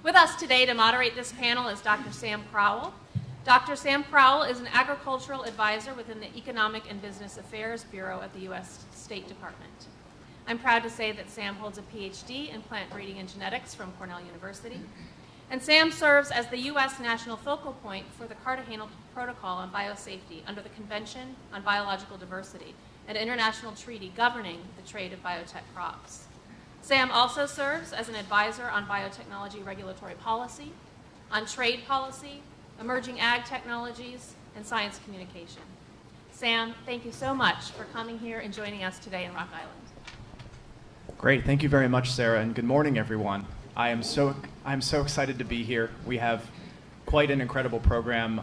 With us today to moderate this panel is Dr. Sam Crowell. Dr. Sam Crowell is an agricultural advisor within the Economic and Business Affairs Bureau at the U.S. State Department. I'm proud to say that Sam holds a PhD in plant breeding and genetics from Cornell University. And Sam serves as the U.S. national focal point for the Cartagena Protocol on Biosafety under the Convention on Biological Diversity, an international treaty governing the trade of biotech crops. Sam also serves as an advisor on biotechnology regulatory policy, on trade policy, emerging ag technologies, and science communication. Sam, thank you so much for coming here and joining us today in Rock Island. Great, thank you very much, Sarah, and good morning, everyone. I'm so excited to be here. We have quite an incredible program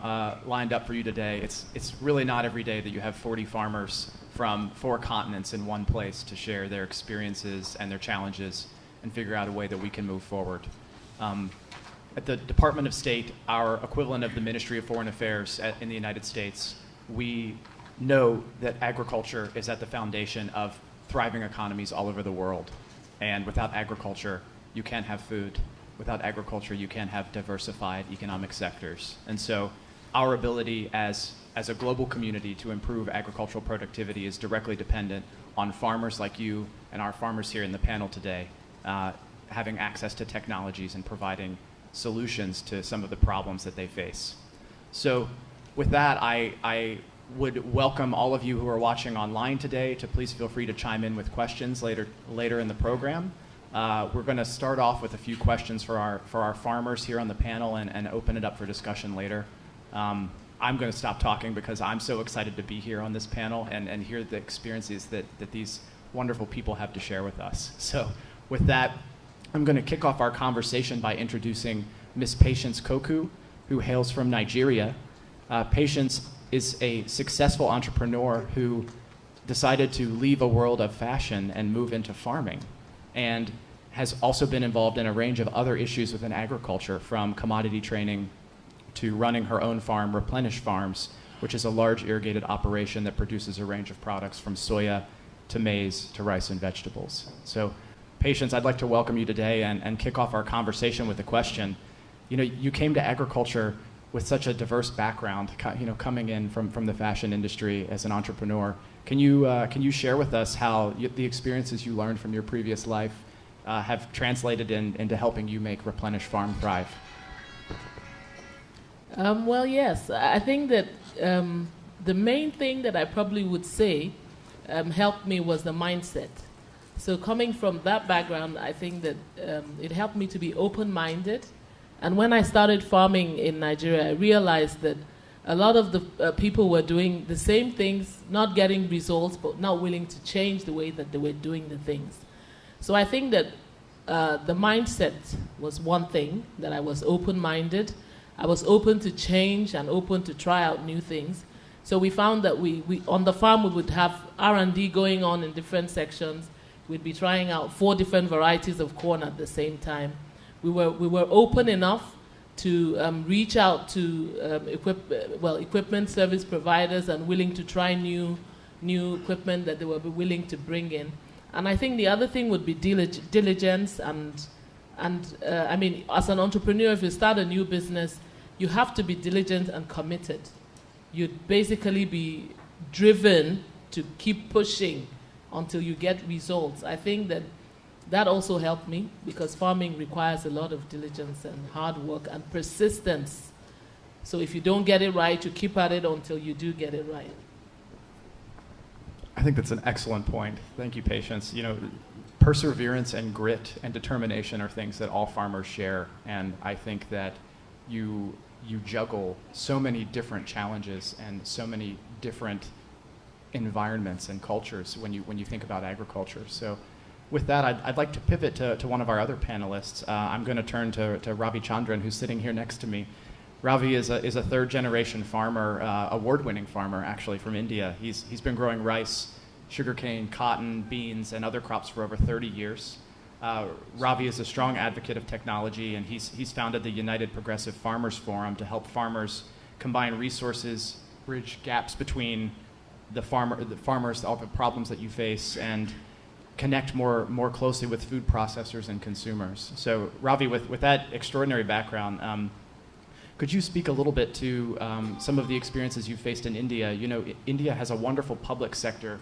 lined up for you today. It's really not every day that you have 40 farmers from 4 continents in one place to share their experiences and their challenges and figure out a way that we can move forward. At the Department of State, our equivalent of the Ministry of Foreign Affairs in the United States, we know that agriculture is at the foundation of thriving economies all over the world. And without agriculture, you can't have food. Without agriculture, you can't have diversified economic sectors. And so our ability as a global community to improve agricultural productivity is directly dependent on farmers like you and our farmers here in the panel today having access to technologies and providing solutions to some of the problems that they face. So with that, I would welcome all of you who are watching online today to please feel free to chime in with questions later in the program. We're going to start off with a few questions for our farmers here on the panel and open it up for discussion later. I'm going to stop talking because I'm so excited to be here on this panel and hear the experiences that these wonderful people have to share with us. So with that, I'm going to kick off our conversation by introducing Miss Patience Koku, who hails from Nigeria. Patience is a successful entrepreneur who decided to leave a world of fashion and move into farming, and has also been involved in a range of other issues within agriculture, from commodity training to running her own farm, Replenish Farms, which is a large irrigated operation that produces a range of products from soya to maize to rice and vegetables. So, Patience, I'd like to welcome you today and kick off our conversation with a question. You know, you came to agriculture with such a diverse background, coming in from the fashion industry as an entrepreneur. Can you share with us how the experiences you learned from your previous life have translated into helping you make Replenish Farm thrive? Well, yes. I think that the main thing that I probably would say helped me was the mindset. So coming from that background, I think that it helped me to be open-minded. And when I started farming in Nigeria, I realized that a lot of the people were doing the same things, not getting results, but not willing to change the way that they were doing the things. So I think that the mindset was one thing, that I was open-minded. I was open to change and open to try out new things. So we found that we on the farm we would have R&D going on in different sections. We'd be trying out 4 different varieties of corn at the same time. We were open enough to reach out to equipment service providers and willing to try new equipment that they were willing to bring in. And I think the other thing would be diligence and I mean, as an entrepreneur, if you start a new business, you have to be diligent and committed. You'd basically be driven to keep pushing until you get results. I think that also helped me, because farming requires a lot of diligence and hard work and persistence. So if you don't get it right, you keep at it until you do get it right. I think that's an excellent point. Thank you, Patience. You know, perseverance and grit and determination are things that all farmers share, and I think that you juggle so many different challenges and so many different environments and cultures when you think about agriculture. So with that, I'd like to pivot to one of our other panelists. I'm going to turn to Ravi Chandran, who's sitting here next to me. Ravi is a third-generation farmer, award-winning farmer, actually, from India. He's been growing rice, sugarcane, cotton, beans, and other crops for over 30 years. Ravi is a strong advocate of technology, and he's founded the United Progressive Farmers Forum to help farmers combine resources, bridge gaps between the farmers, all the problems that you face, and connect more closely with food processors and consumers. So Ravi, with that extraordinary background, could you speak a little bit to some of the experiences you faced in India? You know, India has a wonderful public sector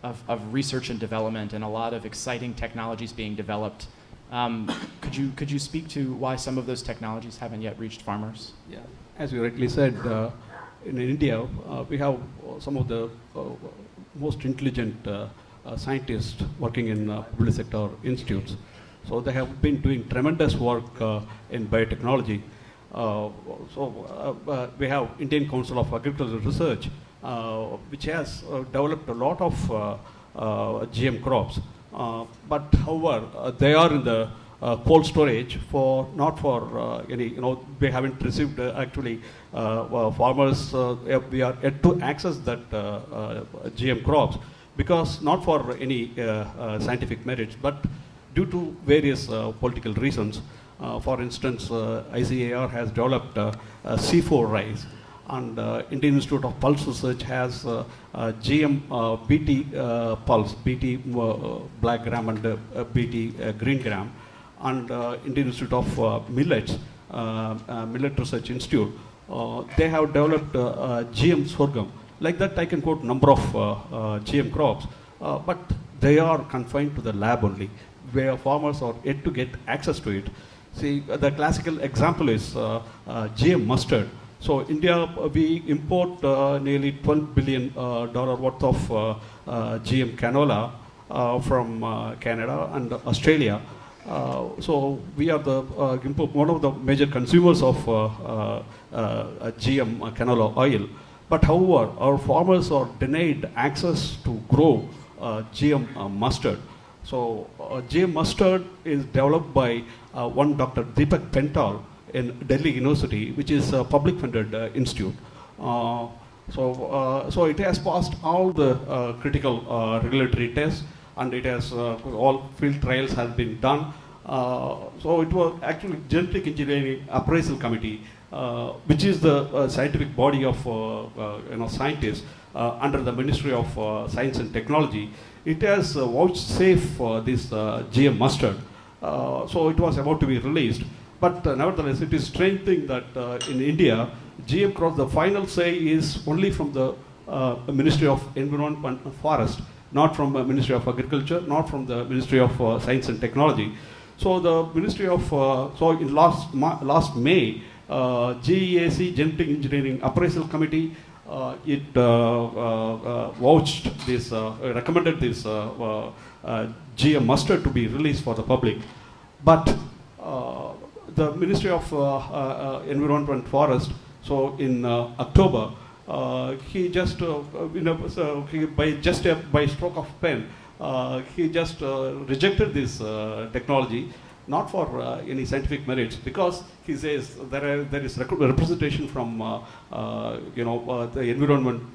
of research and development and a lot of exciting technologies being developed. Could you speak to why some of those technologies haven't yet reached farmers? Yeah, as you rightly said, in India, we have some of the most intelligent scientists working in public sector institutes. So they have been doing tremendous work in biotechnology. We have Indian Council of Agricultural Research, which has developed a lot of GM crops. But however, they are in the cold storage for not for any, we haven't received actually farmers, we are yet to access that GM crops because not for any scientific merits, but due to various political reasons. For instance, ICAR has developed C4 rice, and Indian Institute of Pulse Research has GM BT pulse, BT black gram and BT green gram, and Indian Institute of Millets, Millet Research Institute, they have developed GM sorghum. Like that, I can quote number of GM crops, but they are confined to the lab only, where farmers are yet to get access to it. See, the classical example is GM mustard. So India, we import nearly $12 billion worth of GM canola from Canada and Australia. So we are the one of the major consumers of GM canola oil. But however, our farmers are denied access to grow GM mustard. So GM mustard is developed by one Dr. Deepak Pental in Delhi University, which is a public funded institute. So it has passed all the critical regulatory tests, and it has all field trials have been done. So it was actually Genetic Engineering Appraisal Committee, which is the scientific body of scientists under the Ministry of Science and Technology. It has vouchsafed this GM mustard. So it was about to be released. But nevertheless, it is strange thing that in India, GM crops, the final say is only from the Ministry of Environment and Forest, not from the Ministry of Agriculture, not from the Ministry of Science and Technology. So the Ministry of, so in last May, GEAC, Genetic Engineering Appraisal Committee, it vouched this, recommended this GM mustard to be released for the public. But the Ministry of Environment and Forest, so in October, he just, by stroke of pen, he just rejected this technology, not for any scientific merits, because he says there is representation from the environment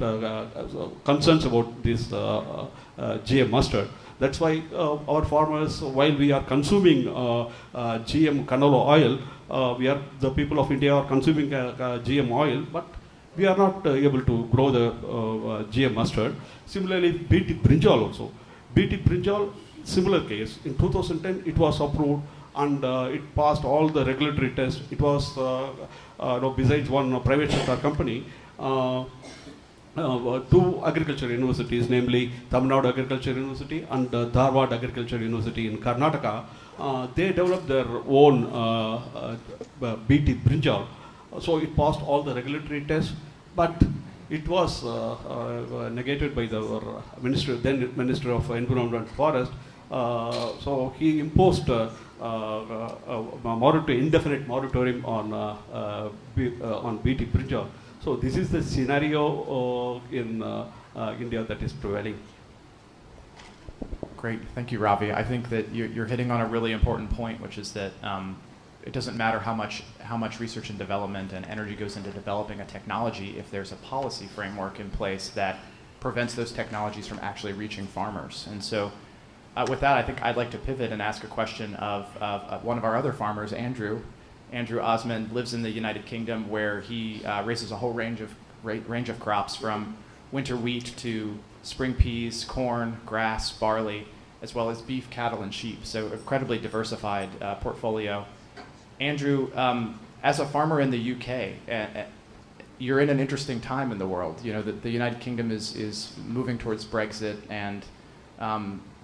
concerns about this GM mustard. That's why our farmers, while we are consuming GM canola oil, the people of India are consuming GM oil, but we are not able to grow the GM mustard. Similarly, BT brinjal also. BT brinjal, similar case. In 2010, it was approved and it passed all the regulatory tests. It was, besides one private sector company, two agriculture universities, namely Tamil Nadu Agriculture University and Dharwad Agriculture University in Karnataka, they developed their own BT brinjal. So it passed all the regulatory tests, but it was negated by the then Minister of Environment and Forest. So he imposed a indefinite moratorium on BT brinjal. So this is the scenario in India that is prevailing. Great, thank you, Ravi. I think that you're hitting on a really important point, which is that it doesn't matter how much research and development and energy goes into developing a technology if there's a policy framework in place that prevents those technologies from actually reaching farmers. And so with that, I think I'd like to pivot and ask a question of one of our other farmers, Andrew. Andrew Osmond lives in the United Kingdom, where he raises a whole range of crops, from winter wheat to spring peas, corn, grass, barley. as well as beef, cattle, and sheep. So incredibly diversified portfolio. Andrew, as a farmer in the UK, you're in an interesting time in the world. You know, the United Kingdom is moving towards Brexit, and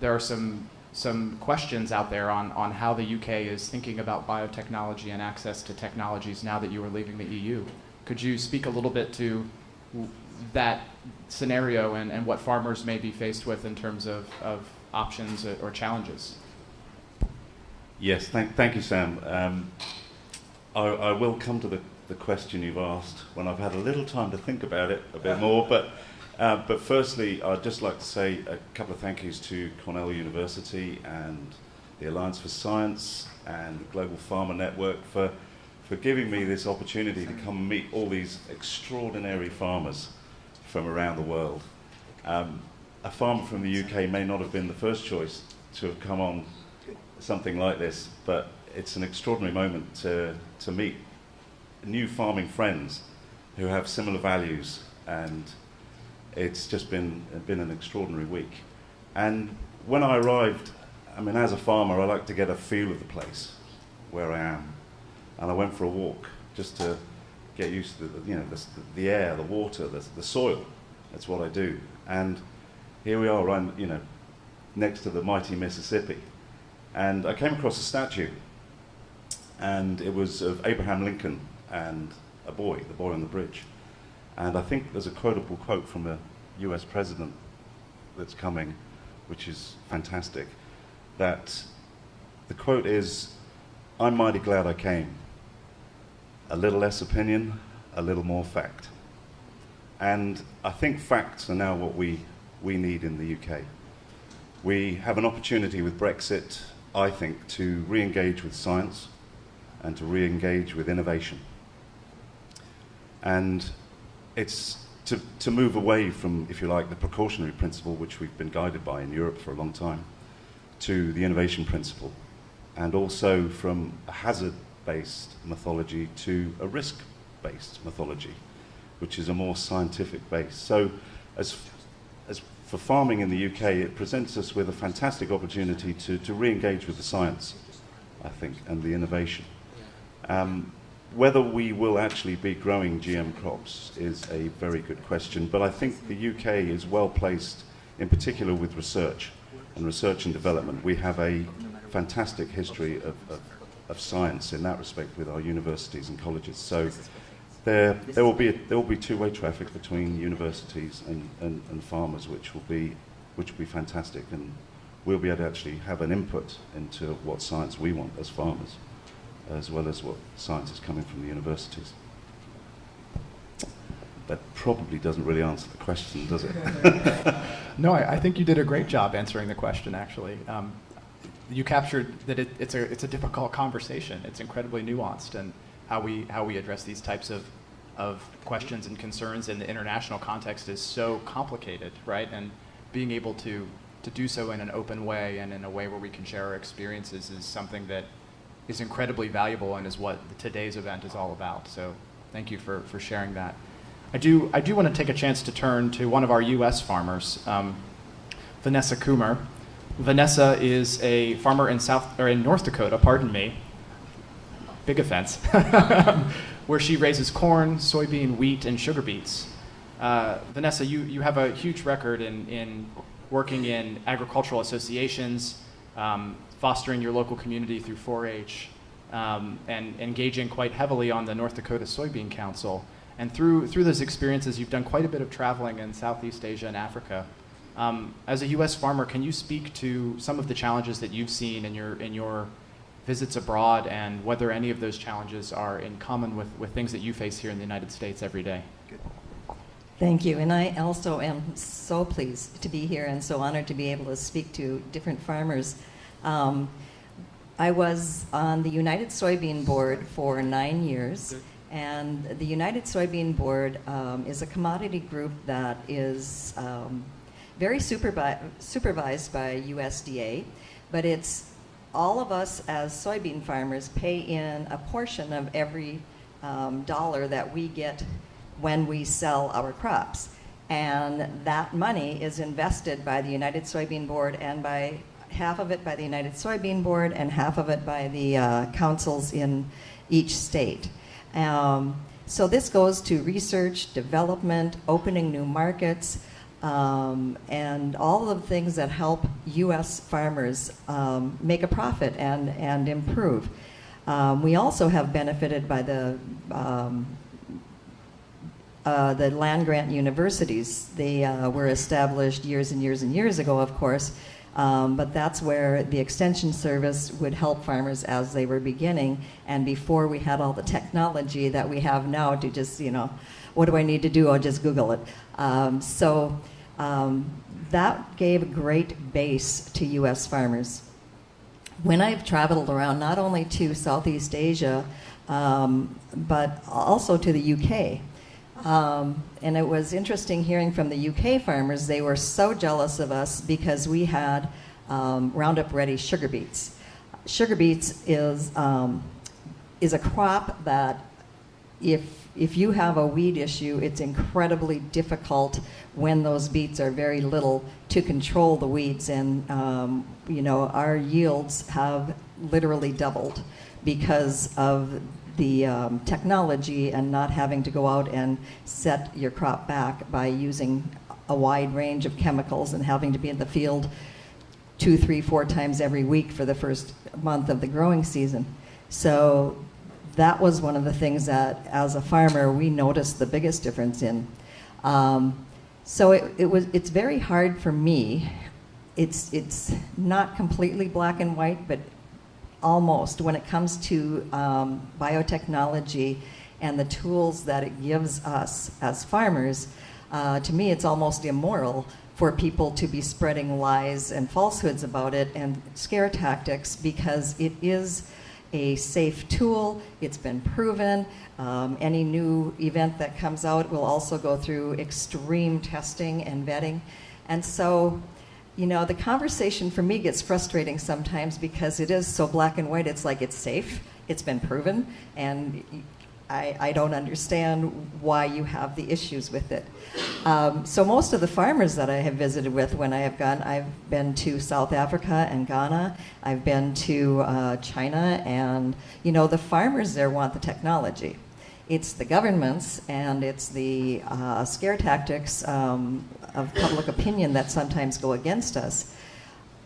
there are some questions out there on how the UK is thinking about biotechnology and access to technologies now that you are leaving the EU. Could you speak a little bit to that scenario and what farmers may be faced with in terms of options or challenges? Yes, thank you, Sam. I will come to the question you've asked when I've had a little time to think about it a bit more. But firstly, I'd just like to say a couple of thank yous to Cornell University and the Alliance for Science and the Global Farmer Network for giving me this opportunity to come and meet all these extraordinary farmers from around the world. A farmer from the UK may not have been the first choice to have come on something like this, but it's an extraordinary moment to meet new farming friends who have similar values, and it's just been an extraordinary week. And when I arrived, I mean, as a farmer, I like to get a feel of the place where I am, and I went for a walk just to get used to the air, the water, the soil. That's what I do. And here we are, right, next to the mighty Mississippi, and I came across a statue, and it was of Abraham Lincoln and the boy on the bridge. And I think there's a quotable quote from a US president that's coming, which is fantastic, that the quote is, "I'm mighty glad I came. A little less opinion, a little more fact." And I think facts are now what we need in the UK. We have an opportunity with Brexit, I think, to re-engage with science and to re-engage with innovation. And it's to move away from, if you like, the precautionary principle, which we've been guided by in Europe for a long time, to the innovation principle, and also from a hazard-based methodology to a risk-based methodology, which is a more scientific base. So as for farming in the UK, it presents us with a fantastic opportunity to re-engage with the science, I think, and the innovation. Whether we will actually be growing GM crops is a very good question, but I think the UK is well placed, in particular with research and development. We have a fantastic history of science in that respect with our universities and colleges. So there will be two-way traffic between universities and farmers, which will be fantastic, and we'll be able to actually have an input into what science we want as farmers, as well as what science is coming from the universities. That probably doesn't really answer the question, does it? No, I think you did a great job answering the question, actually. You captured that it's a difficult conversation. It's incredibly nuanced, and how we address these types of questions and concerns in the international context is so complicated, right? And being able to do so in an open way and in a way where we can share our experiences is something that is incredibly valuable and is what today's event is all about. So thank you for sharing that. I do want to take a chance to turn to one of our U.S. farmers, Vanessa Coomer. Vanessa is a farmer in North Dakota, pardon me, big offense, where she raises corn, soybean, wheat, and sugar beets. Vanessa, you have a huge record in working in agricultural associations, fostering your local community through 4-H, and engaging quite heavily on the North Dakota Soybean Council. And through those experiences, you've done quite a bit of traveling in Southeast Asia and Africa. As a U.S. farmer, can you speak to some of the challenges that you've seen in your visits abroad, and whether any of those challenges are in common with things that you face here in the United States every day? Thank you, and I also am so pleased to be here and so honored to be able to speak to different farmers. I was on the United Soybean Board for 9 years, and the United Soybean Board is a commodity group that is very supervised by USDA, but it's all of us as soybean farmers pay in a portion of every dollar that we get when we sell our crops. And that money is invested by the United Soybean Board and by half of it by the United Soybean Board and half of it by the councils in each state. So this goes to research, development, opening new markets, and all of the things that help U.S. farmers make a profit and improve. We also have benefited by the land-grant universities. They were established years and years and years ago, of course, but that's where the Extension Service would help farmers as they were beginning, and before we had all the technology that we have now to just, what do I need to do? I'll just Google it. That gave a great base to U.S. farmers. When I've traveled around, not only to Southeast Asia, but also to the UK, and it was interesting hearing from the UK farmers. They were so jealous of us because we had Roundup Ready sugar beets. Sugar beets is a crop that if you have a weed issue, it's incredibly difficult when those beets are very little to control the weeds. And our yields have literally doubled because of the technology and not having to go out and set your crop back by using a wide range of chemicals and having to be in the field 2, 3, 4 times every week for the first month of the growing season. So that was one of the things that, as a farmer, we noticed the biggest difference in. So it's very hard for me. It's not completely black and white, but almost, when it comes to biotechnology and the tools that it gives us as farmers. To me, it's almost immoral for people to be spreading lies and falsehoods about it and scare tactics, because it is a safe tool. It's been proven. Any new event that comes out will also go through extreme testing and vetting. And so, the conversation for me gets frustrating sometimes because it is so black and white. It's like it's safe, it's been proven, and I don't understand why you have the issues with it. So most of the farmers that I have visited with when I have gone, I've been to South Africa and Ghana, I've been to China, and the farmers there want the technology. It's the governments and it's the scare tactics of public opinion that sometimes go against us.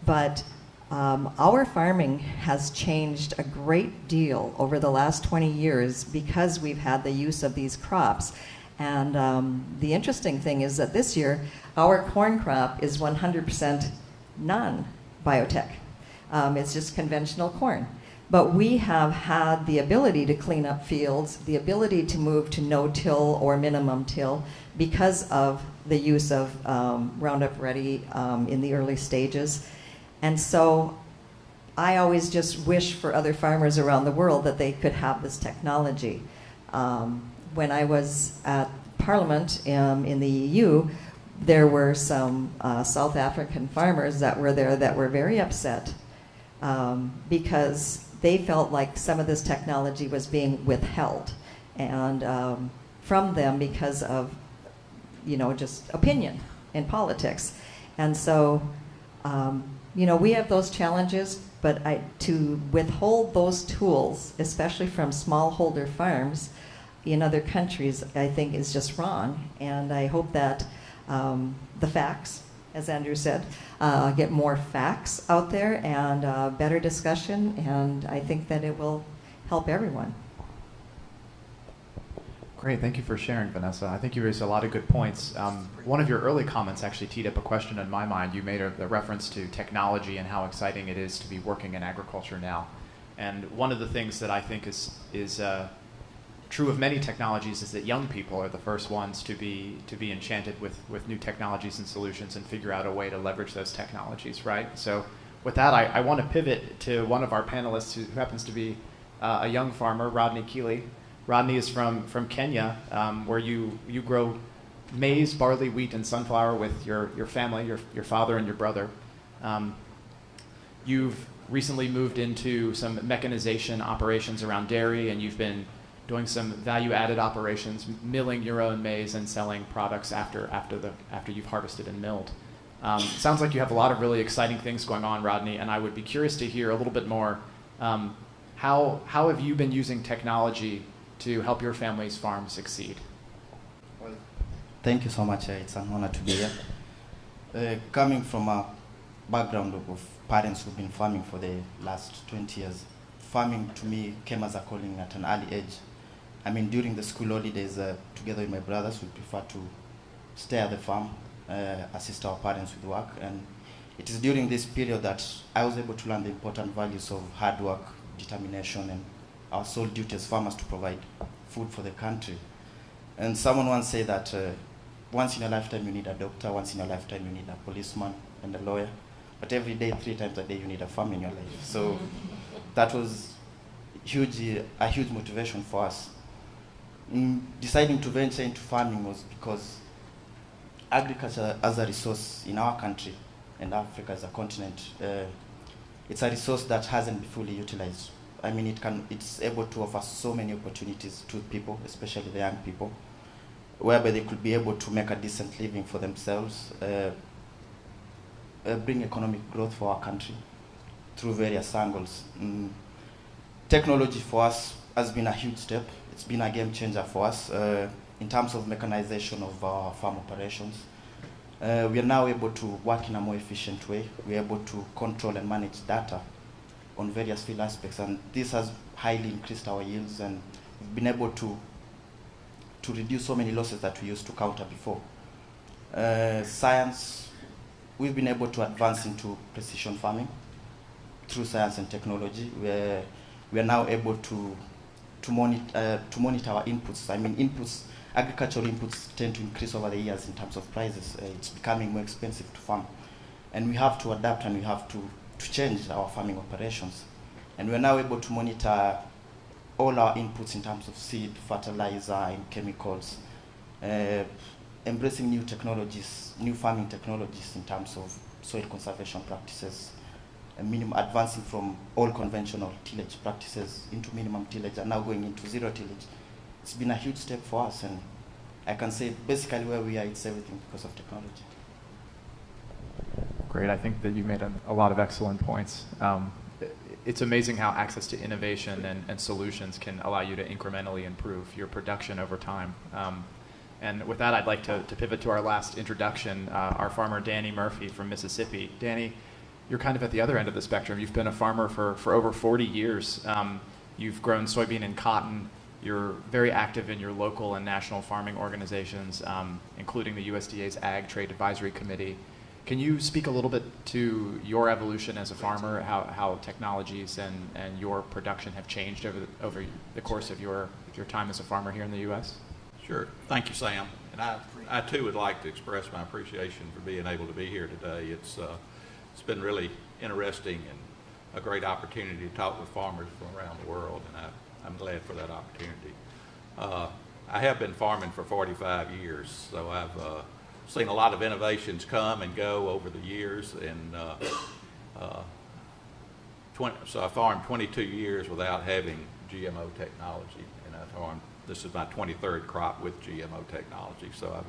But our farming has changed a great deal over the last 20 years because we've had the use of these crops. And the interesting thing is that this year, our corn crop is 100% non-biotech. It's just conventional corn. But we have had the ability to clean up fields, the ability to move to no-till or minimum till because of the use of Roundup Ready in the early stages. And so I always just wish for other farmers around the world that they could have this technology. When I was at Parliament in the EU, there were some South African farmers that were there that were very upset because they felt like some of this technology was being withheld and from them because of just opinion in politics. And so we have those challenges, but to withhold those tools, especially from smallholder farms in other countries, I think is just wrong. And I hope that the facts, as Andrew said, get more facts out there and better discussion, and I think that it will help everyone. Great, thank you for sharing, Vanessa. I think you raised a lot of good points. One of your early comments actually teed up a question in my mind. You made a reference to technology and how exciting it is to be working in agriculture now. And one of the things that I think is true of many technologies is that young people are the first ones to be enchanted with new technologies and solutions and figure out a way to leverage those technologies, right? So with that, I want to pivot to one of our panelists who happens to be a young farmer, Rodney Keeley. Rodney is from Kenya, where you grow maize, barley, wheat, and sunflower with your family, your father and your brother. You've recently moved into some mechanization operations around dairy, and you've been doing some value-added operations, milling your own maize and selling products after you've harvested and milled. Sounds like you have a lot of really exciting things going on, Rodney, and I would be curious to hear a little bit more. How have you been using technology to help your family's farm succeed? Well, thank you so much. It's an honor to be here. Coming from a background of parents who've been farming for the last 20 years, farming to me came as a calling at an early age. I mean, during the school holidays, together with my brothers, we prefer to stay at the farm, assist our parents with work, and it is during this period that I was able to learn the important values of hard work, determination, and our sole duty as farmers to provide food for the country. And someone once said that once in a lifetime you need a doctor, once in a lifetime you need a policeman and a lawyer, but every day, 3 times a day, you need a farm in your life. So that was a huge motivation for us. Deciding to venture into farming was because agriculture as a resource in our country and Africa as a continent, it's a resource that hasn't been fully utilized. I mean, it's able to offer so many opportunities to people, especially the young people, whereby they could be able to make a decent living for themselves, bring economic growth for our country through various angles. Technology for us has been a huge step. It's been a game changer for us in terms of mechanization of our farm operations. We are now able to work in a more efficient way. We are able to control and manage data on various field aspects, and this has highly increased our yields, and we've been able to reduce so many losses that we used to counter before. Science, we've been able to advance into precision farming through science and technology, where we are now able to monitor our inputs. I mean, agricultural inputs tend to increase over the years in terms of prices. It's becoming more expensive to farm, and we have to adapt, and we have to change our farming operations. And we are now able to monitor all our inputs in terms of seed, fertilizer, and chemicals, embracing new technologies, new farming technologies in terms of soil conservation practices, and advancing from all conventional tillage practices into minimum tillage, and now going into zero tillage. It's been a huge step for us, and I can say basically where we are, it's everything because of technology. Great. I think that you made a lot of excellent points. It's amazing how access to innovation and solutions can allow you to incrementally improve your production over time. And with that, I'd like to pivot to our last introduction, our farmer Danny Murphy from Mississippi. Danny, you're kind of at the other end of the spectrum. You've been a farmer for over 40 years. You've grown soybean and cotton. You're very active in your local and national farming organizations, including the USDA's Ag Trade Advisory Committee. Can you speak a little bit to your evolution as a farmer, how technologies and your production have changed over the course of your time as a farmer here in the U.S.? Sure. Thank you, Sam. And I too would like to express my appreciation for being able to be here today. It's been really interesting and a great opportunity to talk with farmers from around the world, and I'm glad for that opportunity. I have been farming for 45 years, so I've seen a lot of innovations come and go over the years, and so I farmed 22 years without having GMO technology, and this is my 23rd crop with GMO technology. So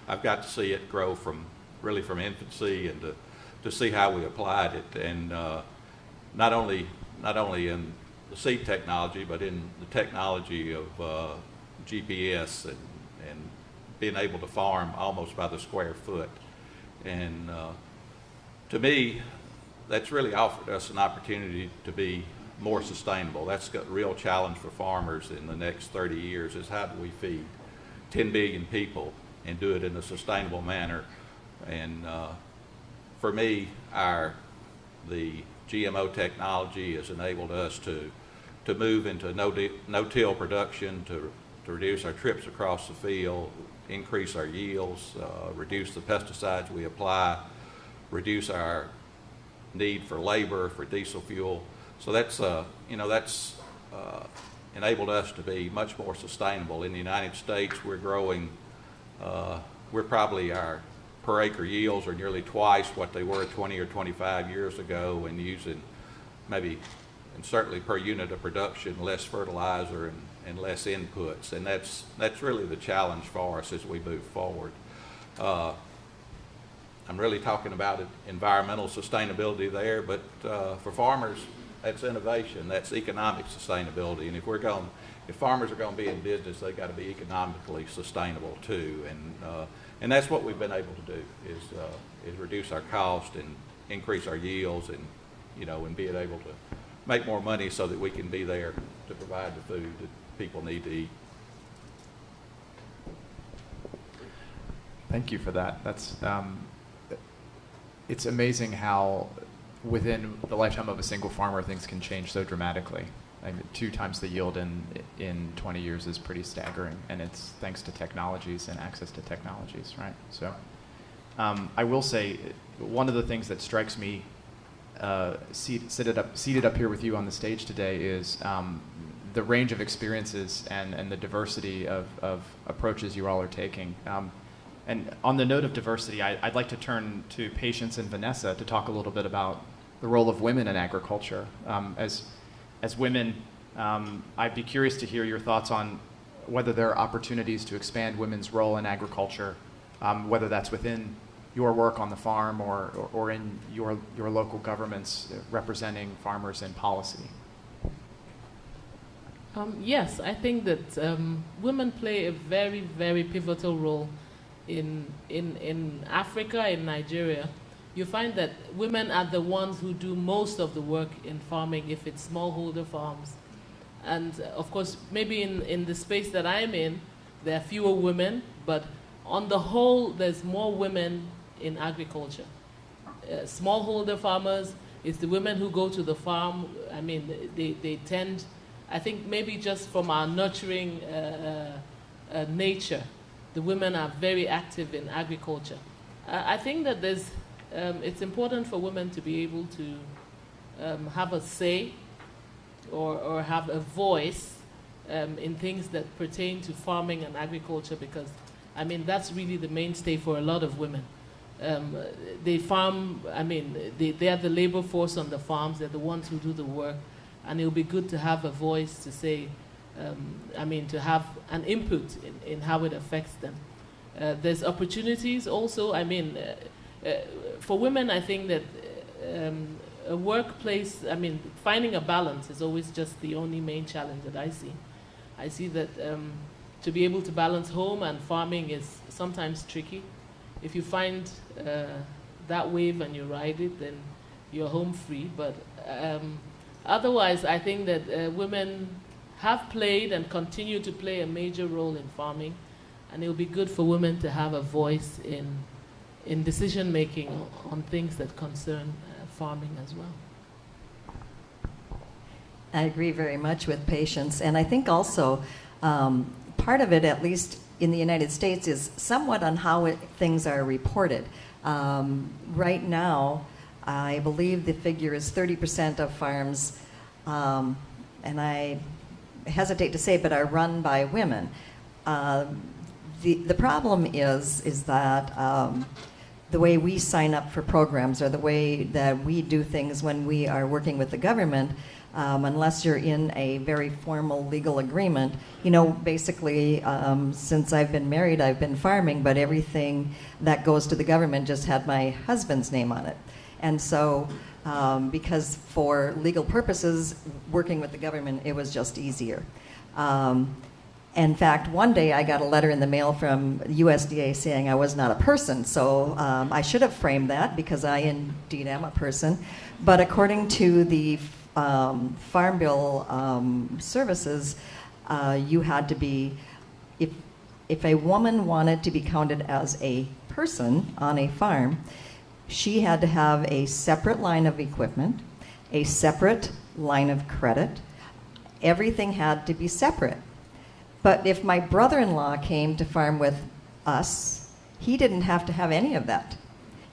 I've got to see it grow from infancy, and to see how we applied it, and not only in the seed technology, but in the technology of GPS and being able to farm almost by the square foot. And to me, that's really offered us an opportunity to be more sustainable. That's got a real challenge for farmers in the next 30 years, is how do we feed 10 billion people and do it in a sustainable manner. And for me, the GMO technology has enabled us to move into no-till production, to reduce our trips across the field, increase our yields, reduce the pesticides we apply, reduce our need for labor, for diesel fuel. So that's enabled us to be much more sustainable. In the United States, we're growing, our per acre yields are nearly twice what they were 20 or 25 years ago, and using maybe, and certainly per unit of production, less fertilizer and less inputs. And that's really the challenge for us as we move forward. I'm really talking about environmental sustainability there, but for farmers, that's innovation, that's economic sustainability. And if farmers are going to be in business, they've got to be economically sustainable too. And that's what we've been able to do is reduce our cost and increase our yields, and and being able to make more money so that we can be there to provide the food that people need to eat. Thank you for that. It's amazing how within the lifetime of a single farmer things can change so dramatically. I mean, 2 times the yield in 20 years is pretty staggering, and it's thanks to technologies and access to technologies, right? So I will say one of the things that strikes me seated up here with you on the stage today is the range of experiences and the diversity of approaches you all are taking. And on the note of diversity, I'd like to turn to Patience and Vanessa to talk a little bit about the role of women in agriculture. As women, I'd be curious to hear your thoughts on whether there are opportunities to expand women's role in agriculture, whether that's within your work on the farm or in your local governments representing farmers in policy. Yes, I think that women play a very, very pivotal role in Africa, in Nigeria. You find that women are the ones who do most of the work in farming if it's smallholder farms. And of course, maybe in the space that I'm in, there are fewer women, but on the whole, there's more women in agriculture. Smallholder farmers is the women who go to the farm. I mean, they tend, I think maybe just from our nurturing nature, the women are very active in agriculture. I think that it's important for women to be able to have a say or have a voice in things that pertain to farming and agriculture, because, I mean, that's really the mainstay for a lot of women. They farm, I mean, they are the labor force on the farms. They're the ones who do the work. And it would be good to have a voice to say, to have an input in how it affects them. There's opportunities also. I mean, for women, I think that a workplace, I mean, finding a balance is always just the only main challenge that I see. I see that to be able to balance home and farming is sometimes tricky. If you find that wave and you ride it, then you're home free. But otherwise, I think that women have played and continue to play a major role in farming, and it will be good for women to have a voice in decision making on things that concern farming as well. I agree very much with Patience, and I think also part of it, at least in the United States, is somewhat on how things are reported. Right now, I believe the figure is 30% of farms, and I hesitate to say, but are run by women. The problem is that the way we sign up for programs or the way that we do things when we are working with the government, unless you're in a very formal legal agreement, basically, since I've been married, I've been farming, but everything that goes to the government just had my husband's name on it. And so, because for legal purposes, working with the government, it was just easier. In fact, one day I got a letter in the mail from USDA saying I was not a person, so I should have framed that because I indeed am a person. But according to the Farm Bill services, you had to be, if a woman wanted to be counted as a person on a farm, she had to have a separate line of equipment, a separate line of credit. Everything had to be separate. But if my brother-in-law came to farm with us, he didn't have to have any of that.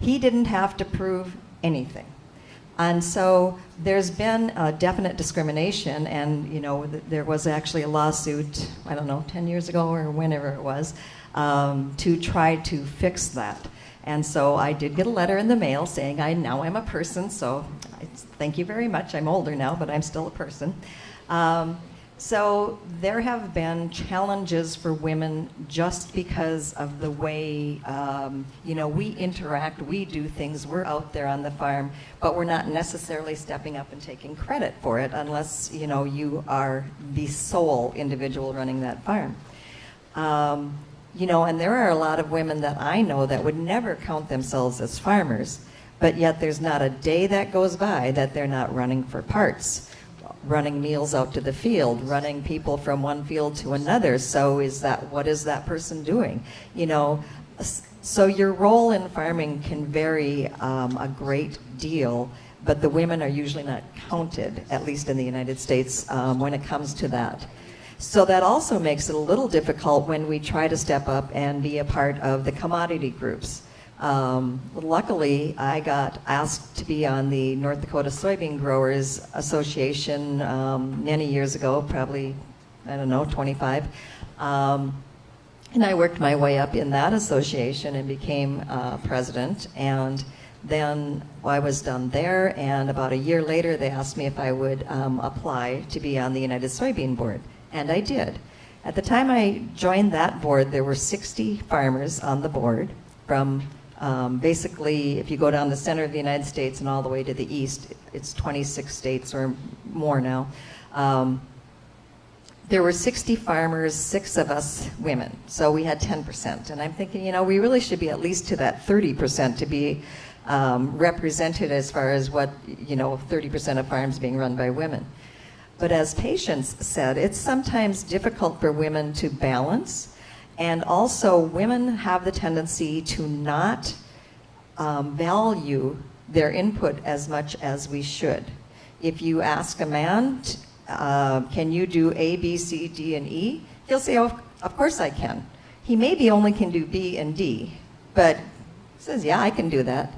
He didn't have to prove anything. And so there's been a definite discrimination, and there was actually a lawsuit, 10 years ago or whenever it was, to try to fix that. And so I did get a letter in the mail saying I now am a person, so thank you very much. I'm older now, but I'm still a person. So there have been challenges for women just because of the way, we interact, we do things, we're out there on the farm, but we're not necessarily stepping up and taking credit for it unless, you are the sole individual running that farm. And there are a lot of women that I know that would never count themselves as farmers, but yet there's not a day that goes by that they're not running for parts, running meals out to the field, running people from one field to another. So what is that person doing? So your role in farming can vary a great deal, but the women are usually not counted, at least in the United States, when it comes to that. So that also makes it a little difficult when we try to step up and be a part of the commodity groups. Luckily, I got asked to be on the North Dakota Soybean Growers Association many years ago, probably, 25. And I worked my way up in that association and became president. And then I was done there, and about a year later, they asked me if I would apply to be on the United Soybean Board, and I did. At the time I joined that board, there were 60 farmers on the board from basically, if you go down the center of the United States and all the way to the east, it's 26 states or more now. There were 60 farmers, 6 of us women, so we had 10%. And I'm thinking, we really should be at least to that 30% to be represented as far as what, 30% of farms being run by women. But as Patience said, it's sometimes difficult for women to balance. And also, women have the tendency to not value their input as much as we should. If you ask a man, can you do A, B, C, D, and E? He'll say, oh, of course I can. He maybe only can do B and D, but he says, yeah, I can do that.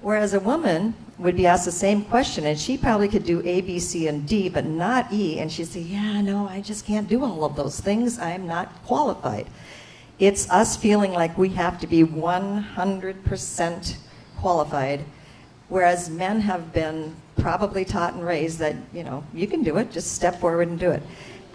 Whereas a woman would be asked the same question, and she probably could do A, B, C, and D, but not E, and she'd say, yeah, no, I just can't do all of those things. I'm not qualified. It's us feeling like we have to be 100% qualified, whereas men have been probably taught and raised that, you can do it, just step forward and do it.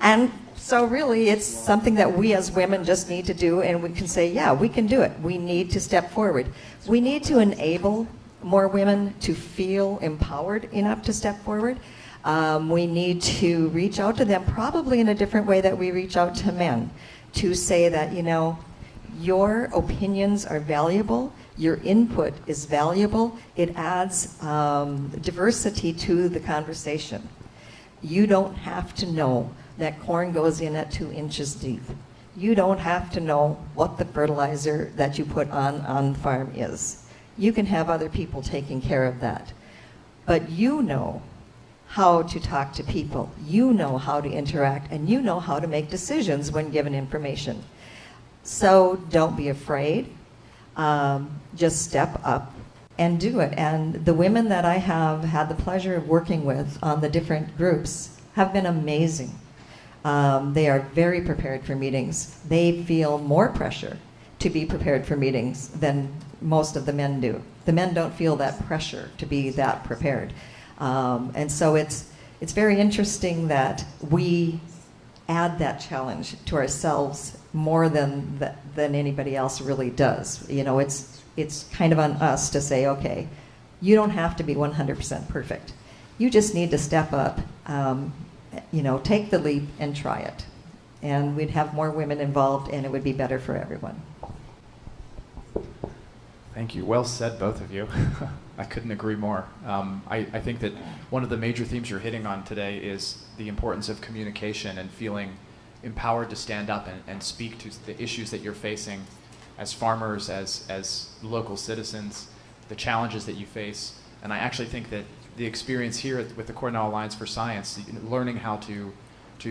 And so really it's something that we as women just need to do, and we can say, yeah, we can do it. We need to step forward. We need to enable more women to feel empowered enough to step forward. We need to reach out to them probably in a different way that we reach out to men, to say that, your opinions are valuable, your input is valuable, it adds diversity to the conversation. You don't have to know that corn goes in at 2 inches deep. You don't have to know what the fertilizer that you put on the farm is. You can have other people taking care of that. But you know how to talk to people. You know how to interact, and you know how to make decisions when given information. So don't be afraid. Just step up and do it. And the women that I have had the pleasure of working with on the different groups have been amazing. They are very prepared for meetings. They feel more pressure to be prepared for meetings than most of the men do. The men don't feel that pressure to be that prepared. And so it's very interesting that we add that challenge to ourselves more than anybody else really does. It's kind of on us to say, okay, you don't have to be 100% perfect. You just need to step up, take the leap and try it. And we'd have more women involved, and it would be better for everyone. Thank you. Well said, both of you. I couldn't agree more. I think that one of the major themes you're hitting on today is the importance of communication and feeling empowered to stand up and speak to the issues that you're facing as farmers, as local citizens, the challenges that you face. And I actually think that the experience here with the Cornell Alliance for Science, learning how to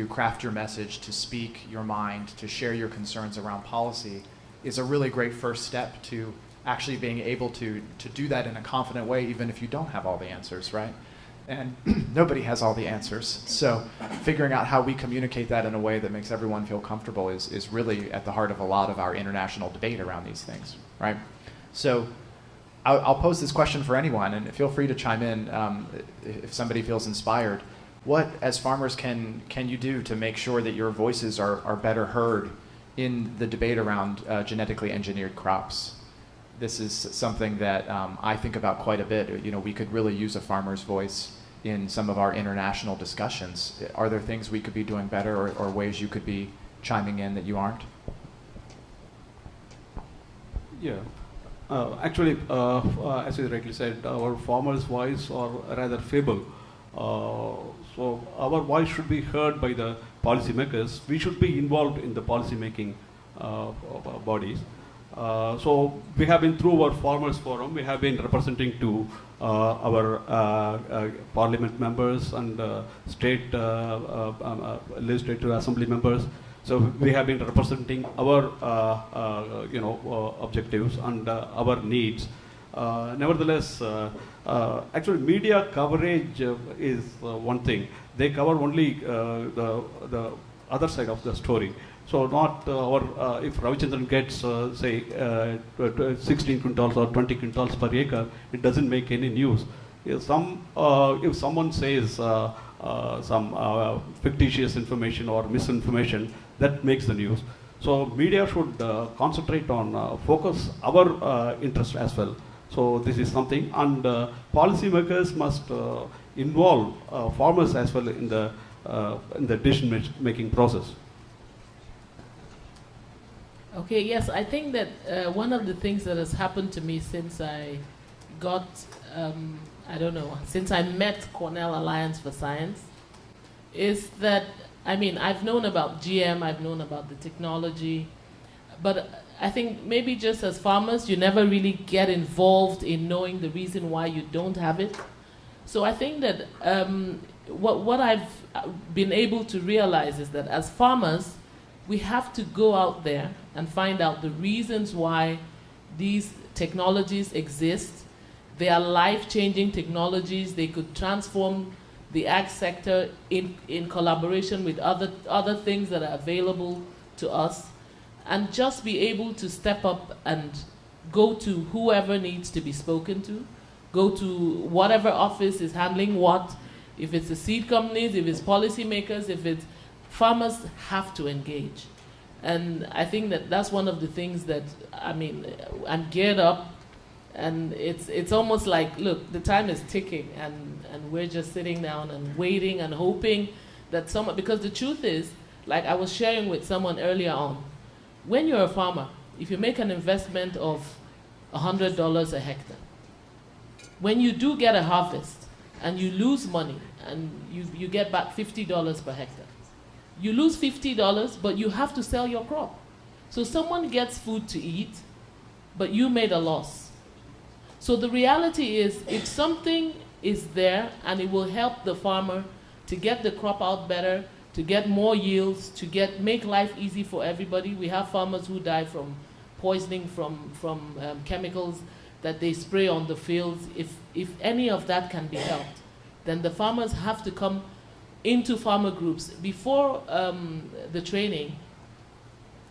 craft your message, to speak your mind, to share your concerns around policy, is a really great first step to actually being able to do that in a confident way, even if you don't have all the answers, right? And nobody has all the answers. So figuring out how we communicate that in a way that makes everyone feel comfortable is really at the heart of a lot of our international debate around these things, right? So I'll pose this question for anyone, and feel free to chime in if somebody feels inspired. What, as farmers, can you do to make sure that your voices are better heard in the debate around genetically engineered crops? This is something that I think about quite a bit. You know, we could really use a farmer's voice in some of our international discussions. Are there things we could be doing better, or ways you could be chiming in that you aren't? Yeah. Actually, as you rightly said, our farmers' voice are rather feeble. So our voice should be heard by the policymakers. We should be involved in the policy-making bodies. So we have been through our farmers forum. We have been representing to our parliament members and state legislative assembly members. So we have been representing our objectives and our needs. Nevertheless, actually media coverage is one thing. They cover only the other side of the story. So not if Ravichandran gets say 16 quintals or 20 quintals per acre, it doesn't make any news. If someone says some fictitious information or misinformation, that makes the news. So media should concentrate on focus our interest as well. So this is something, and policymakers must involve farmers as well in the decision-making process. Okay, yes, I think that one of the things that has happened to me since I got, since I met Cornell Alliance for Science, is that, I mean, I've known about GM, I've known about the technology, but I think maybe just as farmers, you never really get involved in knowing the reason why you don't have it. So I think that what I've been able to realize is that as farmers, we have to go out there and find out the reasons why these technologies exist. They are life-changing technologies. They could transform the ag sector in collaboration with other things that are available to us, and just be able to step up and go to whoever needs to be spoken to, go to whatever office is handling what, if it's the seed companies, if it's policymakers, if it's farmers have to engage. And I think that that's one of the things that, I mean, I'm geared up, and it's almost like, look, the time is ticking, and we're just sitting down and waiting and hoping that someone, because the truth is, like I was sharing with someone earlier on, when you're a farmer, if you make an investment of $100 a hectare, when you do get a harvest and you lose money and you get back $50 per hectare, you lose $50, but you have to sell your crop. So someone gets food to eat, but you made a loss. So the reality is, if something is there and it will help the farmer to get the crop out better, to get more yields, to make life easy for everybody. We have farmers who die from poisoning from chemicals that they spray on the fields. If any of that can be helped, then the farmers have to come into farmer groups. Before the training,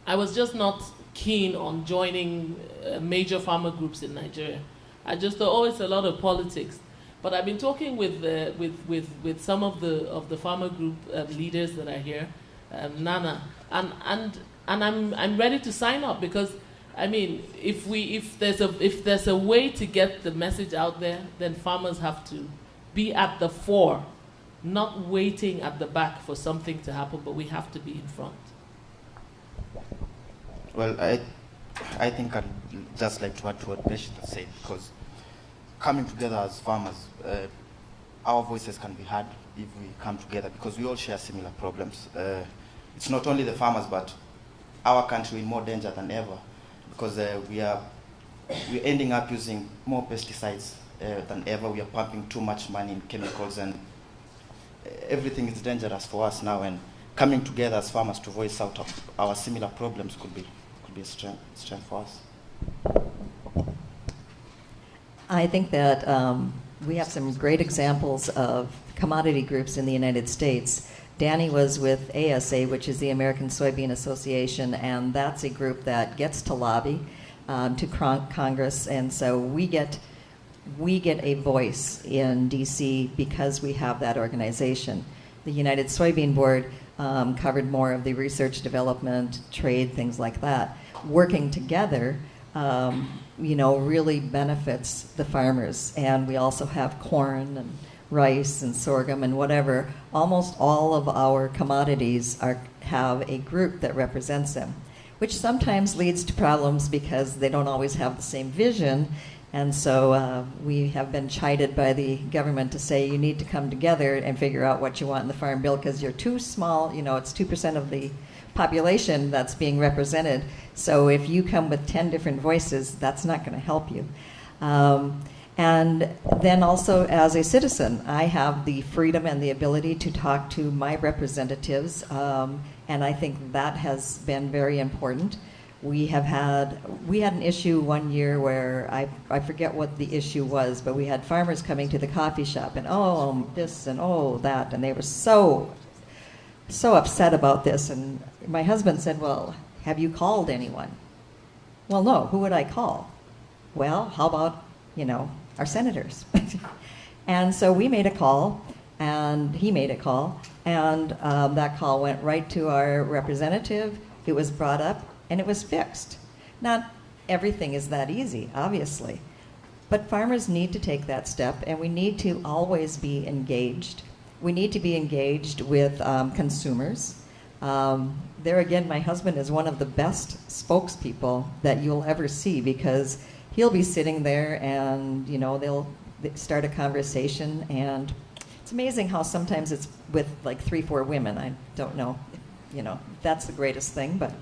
I was just not keen on joining major farmer groups in Nigeria. I just thought, oh, it's a lot of politics. But I've been talking with some of the farmer group leaders that are here, Nana, and I'm ready to sign up, because I mean, if there's a way to get the message out there, then farmers have to be at the fore, not waiting at the back for something to happen, but we have to be in front. Well, I think I'd just like to add to what Beshita said, because coming together as farmers, our voices can be heard if we come together, because we all share similar problems. It's not only the farmers, but our country in more danger than ever, because we're ending up using more pesticides than ever. We are pumping too much money in chemicals, and everything is dangerous for us now. And coming together as farmers to voice out our similar problems could be a strength for us. I think that we have some great examples of commodity groups in the United States. Danny was with ASA, which is the American Soybean Association, and that's a group that gets to lobby to Congress, and so we get a voice in DC because we have that organization. the United Soybean Board covered more of the research, development, trade, things like that. Working together, really benefits the farmers. And we also have corn and rice and sorghum and whatever. Almost all of our commodities have a group that represents them, which sometimes leads to problems because they don't always have the same vision. And so we have been chided by the government to say you need to come together and figure out what you want in the Farm Bill because you're too small. It's 2% of the population that's being represented. So if you come with 10 different voices, that's not going to help you. And then also as a citizen, I have the freedom and the ability to talk to my representatives, and I think that has been very important. We had an issue one year where I forget what the issue was, but we had farmers coming to the coffee shop and this and that, and they were so upset about this. And my husband said, "Well, have you called anyone?" "Well, no. Who would I call?" "Well, how about our senators?" And so we made a call, and he made a call, and that call went right to our representative. It was brought up, and it was fixed. Not everything is that easy, obviously, but farmers need to take that step, and we need to always be engaged. We need to be engaged with consumers. There again, my husband is one of the best spokespeople that you'll ever see because he'll be sitting there and, they'll start a conversation, and it's amazing how sometimes it's with like 3-4 women. I don't know, that's the greatest thing, but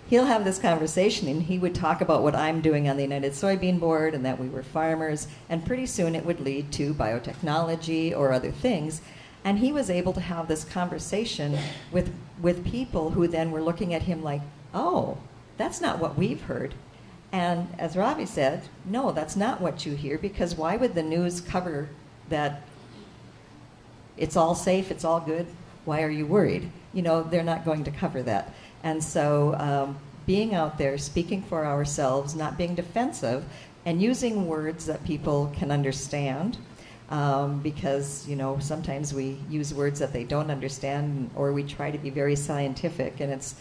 he'll have this conversation and he would talk about what I'm doing on the United Soybean Board and that we were farmers, and pretty soon it would lead to biotechnology or other things. And he was able to have this conversation with people who then were looking at him like, "Oh, that's not what we've heard." And as Ravi said, no, that's not what you hear, because why would the news cover that it's all safe, it's all good? Why are you worried? They're not going to cover that. And so being out there, speaking for ourselves, not being defensive, and using words that people can understand, because, sometimes we use words that they don't understand, or we try to be very scientific, and it's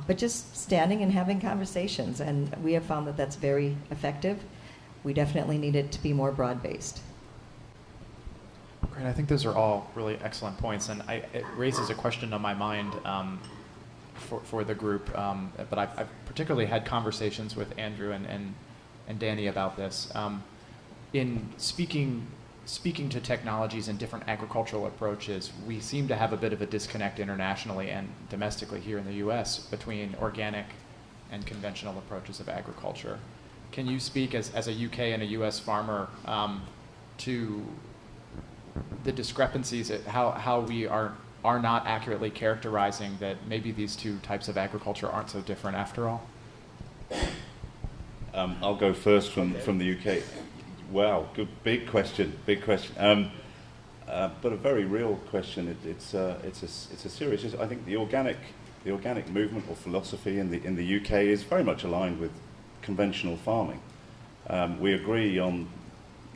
but just standing and having conversations, and we have found that that's very effective. We definitely need it to be more broad-based. Great. I think those are all really excellent points, and it raises a question on my mind for the group. But I've particularly had conversations with Andrew and Danny about this. In speaking to technologies and different agricultural approaches, we seem to have a bit of a disconnect internationally and domestically here in the U.S. between organic and conventional approaches of agriculture. Can you speak as a UK and a U.S. farmer to the discrepancies, how we are not accurately characterizing that maybe these two types of agriculture aren't so different after all? I'll go first from the UK. Wow, good, big question. But a very real question. It's a serious issue. I think the organic movement or philosophy in the UK is very much aligned with conventional farming. We agree on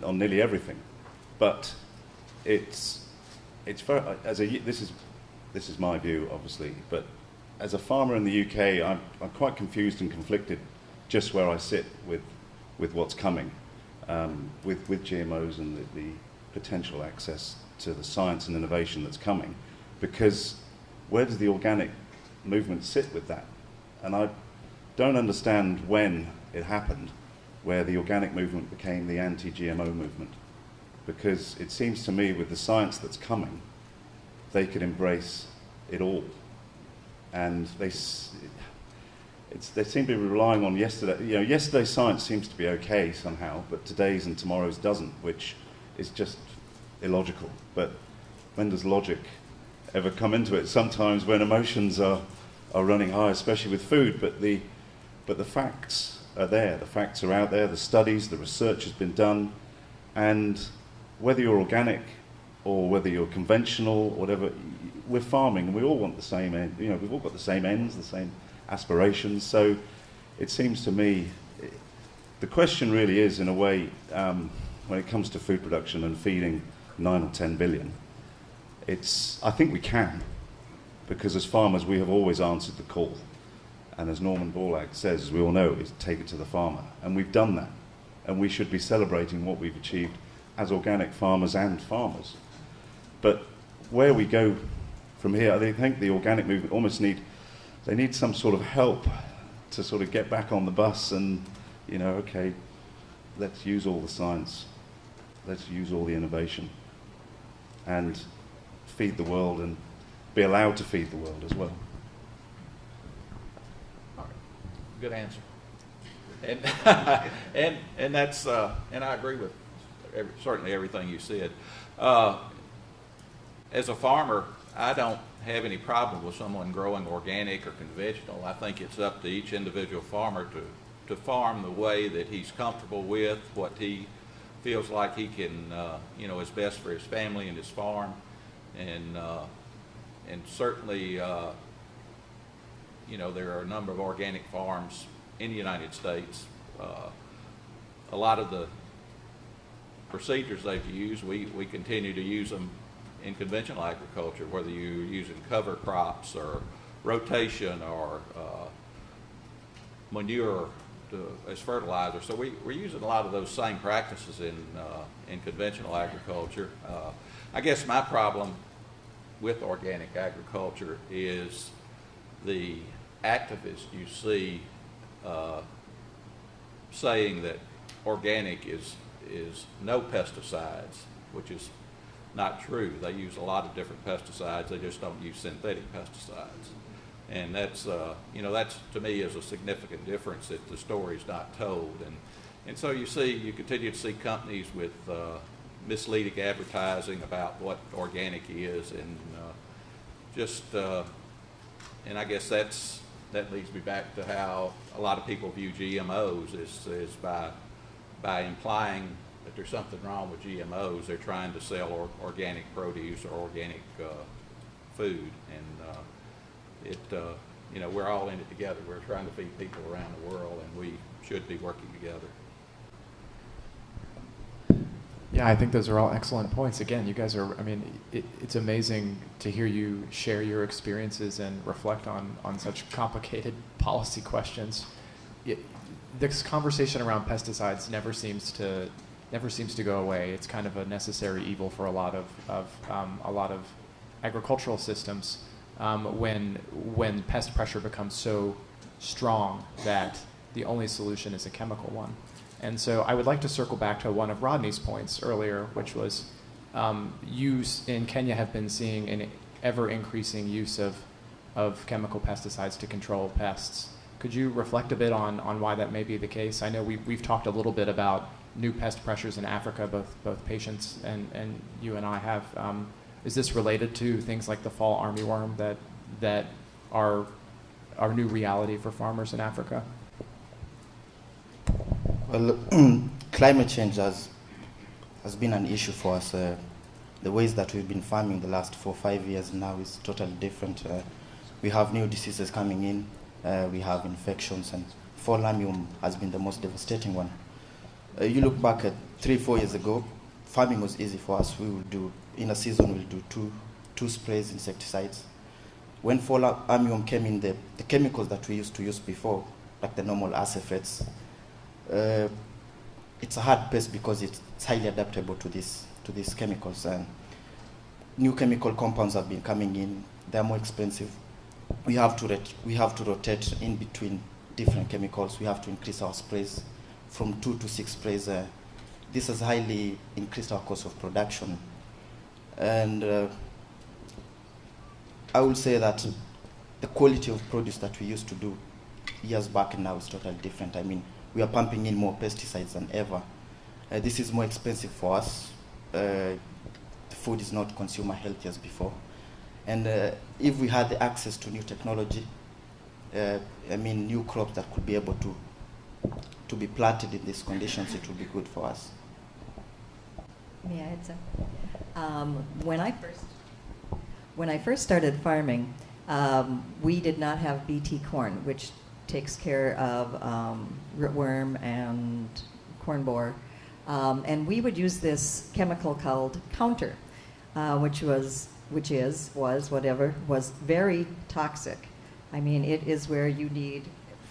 nearly everything, but it's very, this is my view, obviously. But as a farmer in the UK, I'm quite confused and conflicted just where I sit with what's coming. With GMOs and the potential access to the science and innovation that's coming, because where does the organic movement sit with that? And I don't understand when it happened, where the organic movement became the anti-GMO movement, because it seems to me with the science that's coming, they could embrace it all, and they seem to be relying on yesterday. Yesterday's science seems to be okay somehow, but today's and tomorrow's doesn't, which is just illogical. But when does logic ever come into it? Sometimes when emotions are running high, especially with food. But the facts are there. The facts are out there. The studies, the research has been done, and whether you're organic or whether you're conventional, or whatever, we're farming, and we all want the same end. We've all got the same ends, the same aspirations. So it seems to me the question really is, in a way, when it comes to food production and feeding 9 or 10 billion, I think we can, because as farmers we have always answered the call. And as Norman Borlaug says, as we all know, is take it to the farmer. And we've done that. And we should be celebrating what we've achieved as organic farmers and farmers. But where we go from here, I think the organic movement almost need some sort of help to sort of get back on the bus and, okay, let's use all the science, let's use all the innovation, and feed the world and be allowed to feed the world as well. All right. Good answer. And and that's and I agree with certainly everything you said. As a farmer, I don't have any problem with someone growing organic or conventional. I think it's up to each individual farmer to farm the way that he's comfortable with, what he feels like he can, is best for his family and his farm, and certainly, there are a number of organic farms in the United States. A lot of the procedures they've used, we continue to use them in conventional agriculture, whether you're using cover crops or rotation or manure as fertilizer. So we're using a lot of those same practices in conventional agriculture. I guess my problem with organic agriculture is the activists you see saying that organic is no pesticides, which is not true. They use a lot of different pesticides. They just don't use synthetic pesticides. And that's, that's to me is a significant difference that the story's not told. And so you continue to see companies with misleading advertising about what organic is, and and I guess that leads me back to how a lot of people view GMOs is by implying that there's something wrong with GMOs. They're trying to sell organic produce or organic food, and we're all in it together. We're trying to feed people around the world, and we should be working together. Yeah, I think those are all excellent points. Again, you guys are, it's amazing to hear you share your experiences and reflect on such complicated policy questions. This conversation around pesticides never seems to go away. It's kind of a necessary evil for a lot of agricultural systems when pest pressure becomes so strong that the only solution is a chemical one. And so I would like to circle back to one of Rodney's points earlier, which was use in Kenya have been seeing an ever-increasing use of chemical pesticides to control pests. Could you reflect a bit on why that may be the case? I know we've talked a little bit about new pest pressures in Africa, both patients and you and I have. Is this related to things like the fall armyworm that are our new reality for farmers in Africa? Well, climate change has been an issue for us. The ways that we've been farming the last 4 or 5 years now is totally different. We have new diseases coming in. We have infections, and fall armyworm has been the most devastating one. You look back at 3-4 years ago, farming was easy for us. We would do, in a season, we'll do two sprays, insecticides. When fall armyworm came in, the chemicals that we used to use before, like the normal acephate, it's a hard pest because it's highly adaptable to these chemicals. And new chemical compounds have been coming in. They're more expensive. We have to rotate in between different chemicals. We have to increase our sprays from 2 to 6 sprays. This has highly increased our cost of production. And I will say that the quality of produce that we used to do years back now is totally different. We are pumping in more pesticides than ever. This is more expensive for us. The food is not consumer healthy as before. And if we had the access to new technology, new crops that could be able to be planted in these conditions, it would be good for us. May I add something? When I first started farming, we did not have BT corn, which takes care of rootworm and corn borer. And we would use this chemical called Counter, which was was very toxic. I mean, it is where you need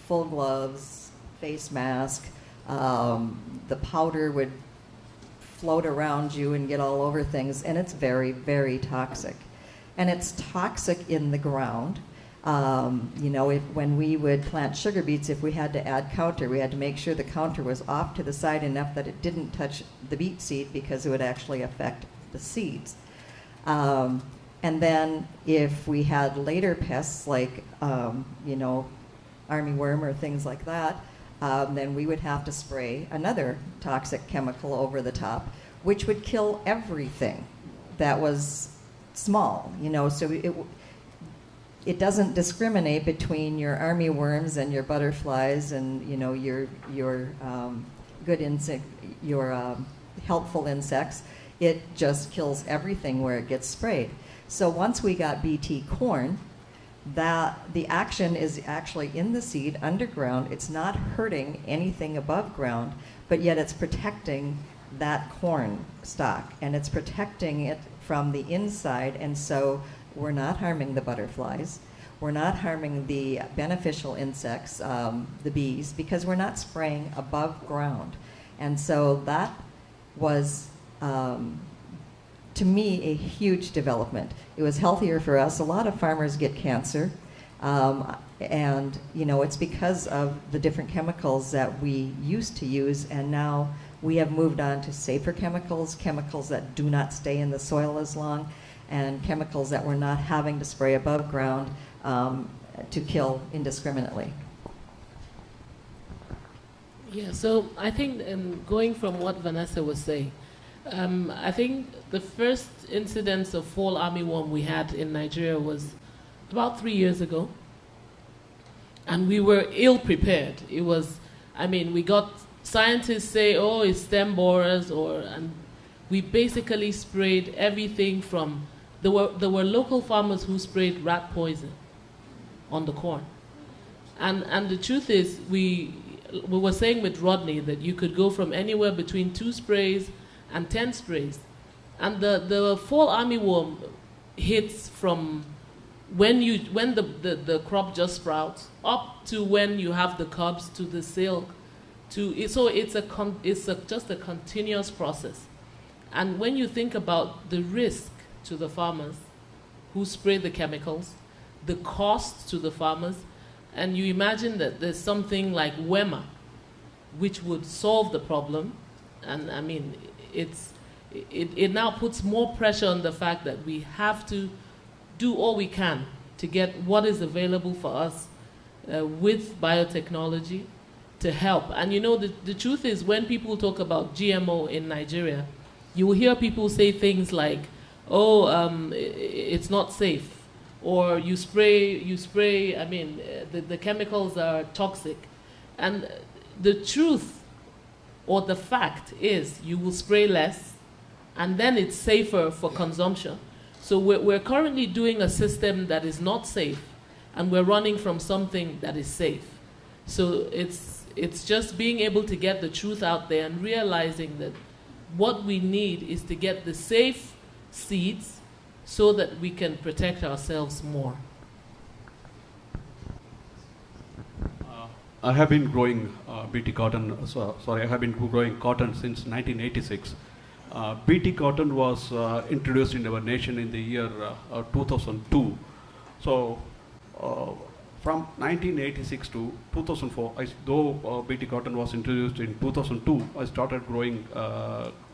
full gloves, face mask. The powder would float around you and get all over things, and it's very, very toxic. And it's toxic in the ground. When we would plant sugar beets, if we had to add counter, we had to make sure the counter was off to the side enough that it didn't touch the beet seed because it would actually affect the seeds. And then if we had later pests like, armyworm or things like that, then we would have to spray another toxic chemical over the top, which would kill everything that was small, so it doesn't discriminate between your armyworms and your butterflies and your good insect, your helpful insects. It just kills everything where it gets sprayed. So once we got BT corn, that the action is actually in the seed underground. It's not hurting anything above ground, but yet it's protecting that corn stalk, and it's protecting it from the inside, and so we're not harming the butterflies. We're not harming the beneficial insects, the bees, because we're not spraying above ground. And so that was, to me, a huge development. It was healthier for us. A lot of farmers get cancer, and it's because of the different chemicals that we used to use, and now we have moved on to safer chemicals, chemicals that do not stay in the soil as long, and chemicals that we're not having to spray above ground to kill indiscriminately. Yeah, so I think going from what Vanessa was saying, I think the first incidence of fall armyworm we had in Nigeria was about 3 years ago, and we were ill prepared. It was, we got scientists say, oh, it's stem borers, and we basically sprayed everything from, there were local farmers who sprayed rat poison on the corn. And the truth is, we were saying with Rodney that you could go from anywhere between 2 sprays and 10 sprays. And the fall armyworm hits from when the crop just sprouts up to when you have the cubs to the silk. So it's just a continuous process. And when you think about the risk to the farmers who spray the chemicals, the cost to the farmers, and you imagine that there's something like WEMA, which would solve the problem, and it now puts more pressure on the fact that we have to do all we can to get what is available for us with biotechnology to help. And the truth is, when people talk about GMO in Nigeria, you will hear people say things like, it's not safe, or you spray, the chemicals are toxic. And the truth or the fact is you will spray less, and then it's safer for consumption. So we're currently doing a system that is not safe, and we're running from something that is safe. So it's just being able to get the truth out there and realizing that what we need is to get the safe seeds so that we can protect ourselves more. I have been growing BT cotton. I have been growing cotton since 1986. BT cotton was introduced in our nation in the year 2002. So from 1986 to 2004, though BT cotton was introduced in 2002, I started growing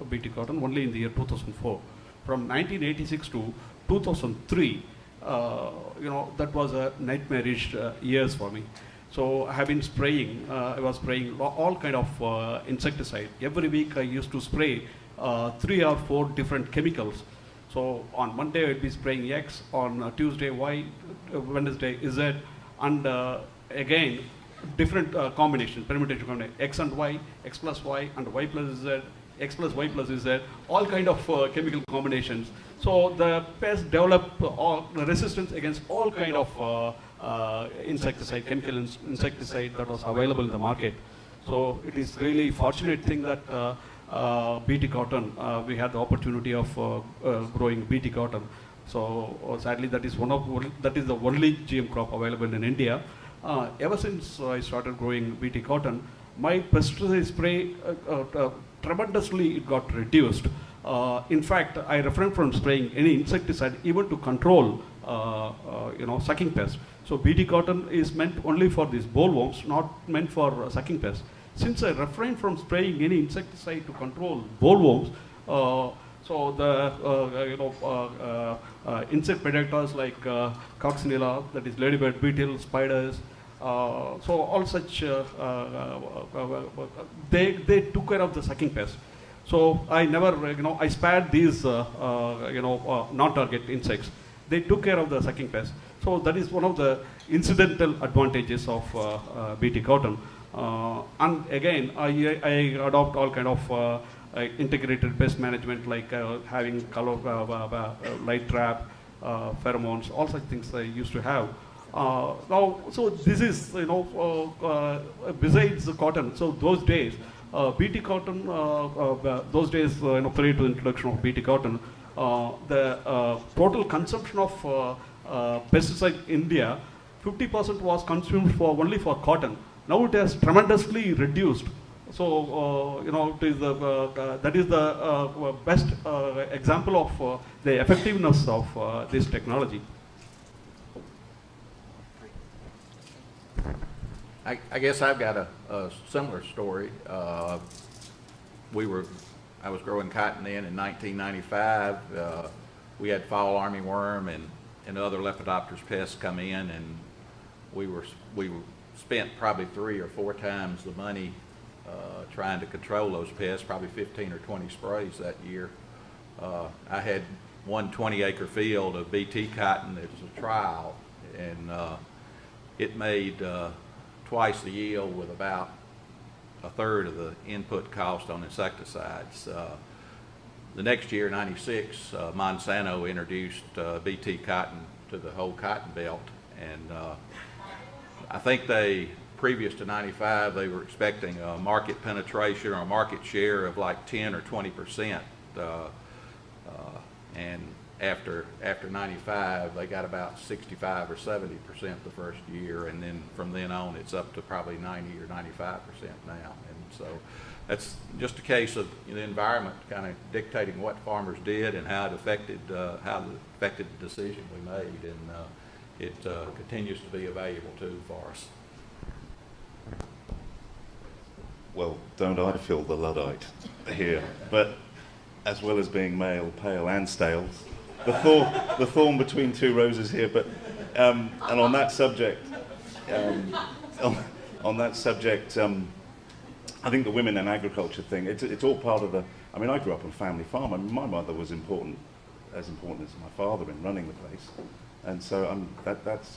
BT cotton only in the year 2004. From 1986 to 2003, that was a nightmarish years for me. So I have been spraying, I was spraying all kind of insecticide. Every week I used to spray 3 or 4 different chemicals. So on Monday I'd be spraying X, on Tuesday Y, Wednesday Z, and again different combination, permutation combination, X and Y, X plus Y, and Y plus Z, X plus Y plus Z, all kind of chemical combinations. So the pests develop resistance against all kind of insecticide, chemical insecticide that was available in the market. So it is really fortunate thing that BT cotton, we had the opportunity of growing BT cotton. So sadly, that is the only GM crop available in India. Ever since I started growing BT cotton, my pesticide spray tremendously it got reduced. In fact, I refrain from spraying any insecticide even to control sucking pests. So BT cotton is meant only for these bollworms, not meant for sucking pests. Since I refrain from spraying any insecticide to control bollworms, so the insect predators like coccinella, that is ladybird beetle, spiders, so all such they took care of the sucking pests. So I never I spared these non-target insects. They took care of the sucking pests. So that is one of the incidental advantages of BT cotton. And again, I adopt all kind of integrated pest management, like having color light trap, pheromones, all such things I used to have. Now, so this is besides the cotton. So those days, BT cotton, those days prior to the introduction of BT cotton, the total consumption of pesticide in India, 50% was consumed only for cotton. Now it has tremendously reduced. So it is that is the best example of the effectiveness of this technology. I guess I've got a similar story. I was growing cotton then in 1995. We had fall armyworm and other Lepidopterous pests come in, and we spent probably 3 or 4 times the money trying to control those pests, probably 15 or 20 sprays that year. I had one 20-acre field of BT cotton. It was a trial, and it made twice the yield with about a third of the input cost on insecticides. The next year, 96, Monsanto introduced BT cotton to the whole cotton belt, and I think previous to 95, they were expecting a market penetration or a market share of like 10 or 20%, and after 95, they got about 65 or 70% the first year, and then from then on, it's up to probably 90 or 95% now. And so that's just a case of the environment kind of dictating what farmers did and how it affected the decision we made, and it continues to be a valuable tool for us. Well, don't I feel the Luddite here? But as well as being male, pale, and stale, the thorn between two roses here. But and on that subject, I think the women in agriculture thing. It's all part of the. I mean, I grew up on a family farm. I mean, my mother was as important as my father in running the place, and so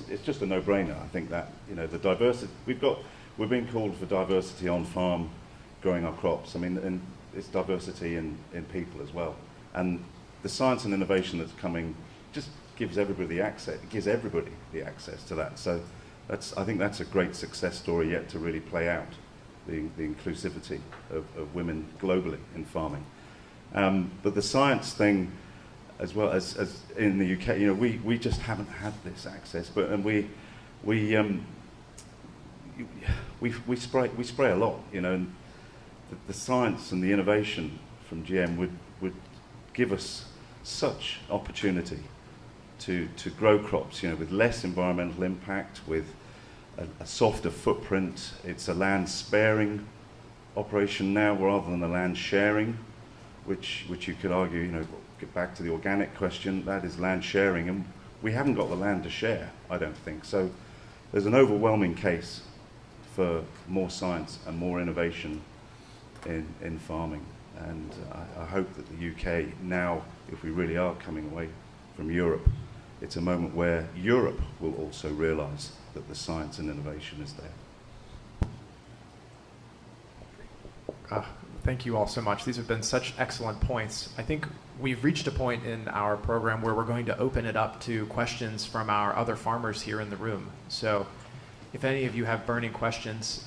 it's just a no-brainer. I think that the diversity we're being called for diversity on farm, growing our crops. I mean, and it's diversity in people as well, and the science and innovation that's coming just gives everybody the access. It gives everybody the access to that. So I think that's a great success story yet to really play out, the inclusivity of women globally in farming. But the science thing, as well as in the UK, we just haven't had this access. But we spray a lot, and the science and the innovation from GM would give us such opportunity to grow crops, with less environmental impact, with a softer footprint. It's a land sparing operation now rather than a land sharing, which you could argue, get back to the organic question, that is land sharing, and we haven't got the land to share, I don't think. So there's an overwhelming case for more science and more innovation in farming. And I hope that the UK now, if we really are coming away from Europe, it's a moment where Europe will also realise that the science and innovation is there. Thank you all so much. These have been such excellent points. I think we've reached a point in our program where we're going to open it up to questions from our other farmers here in the room. So if any of you have burning questions,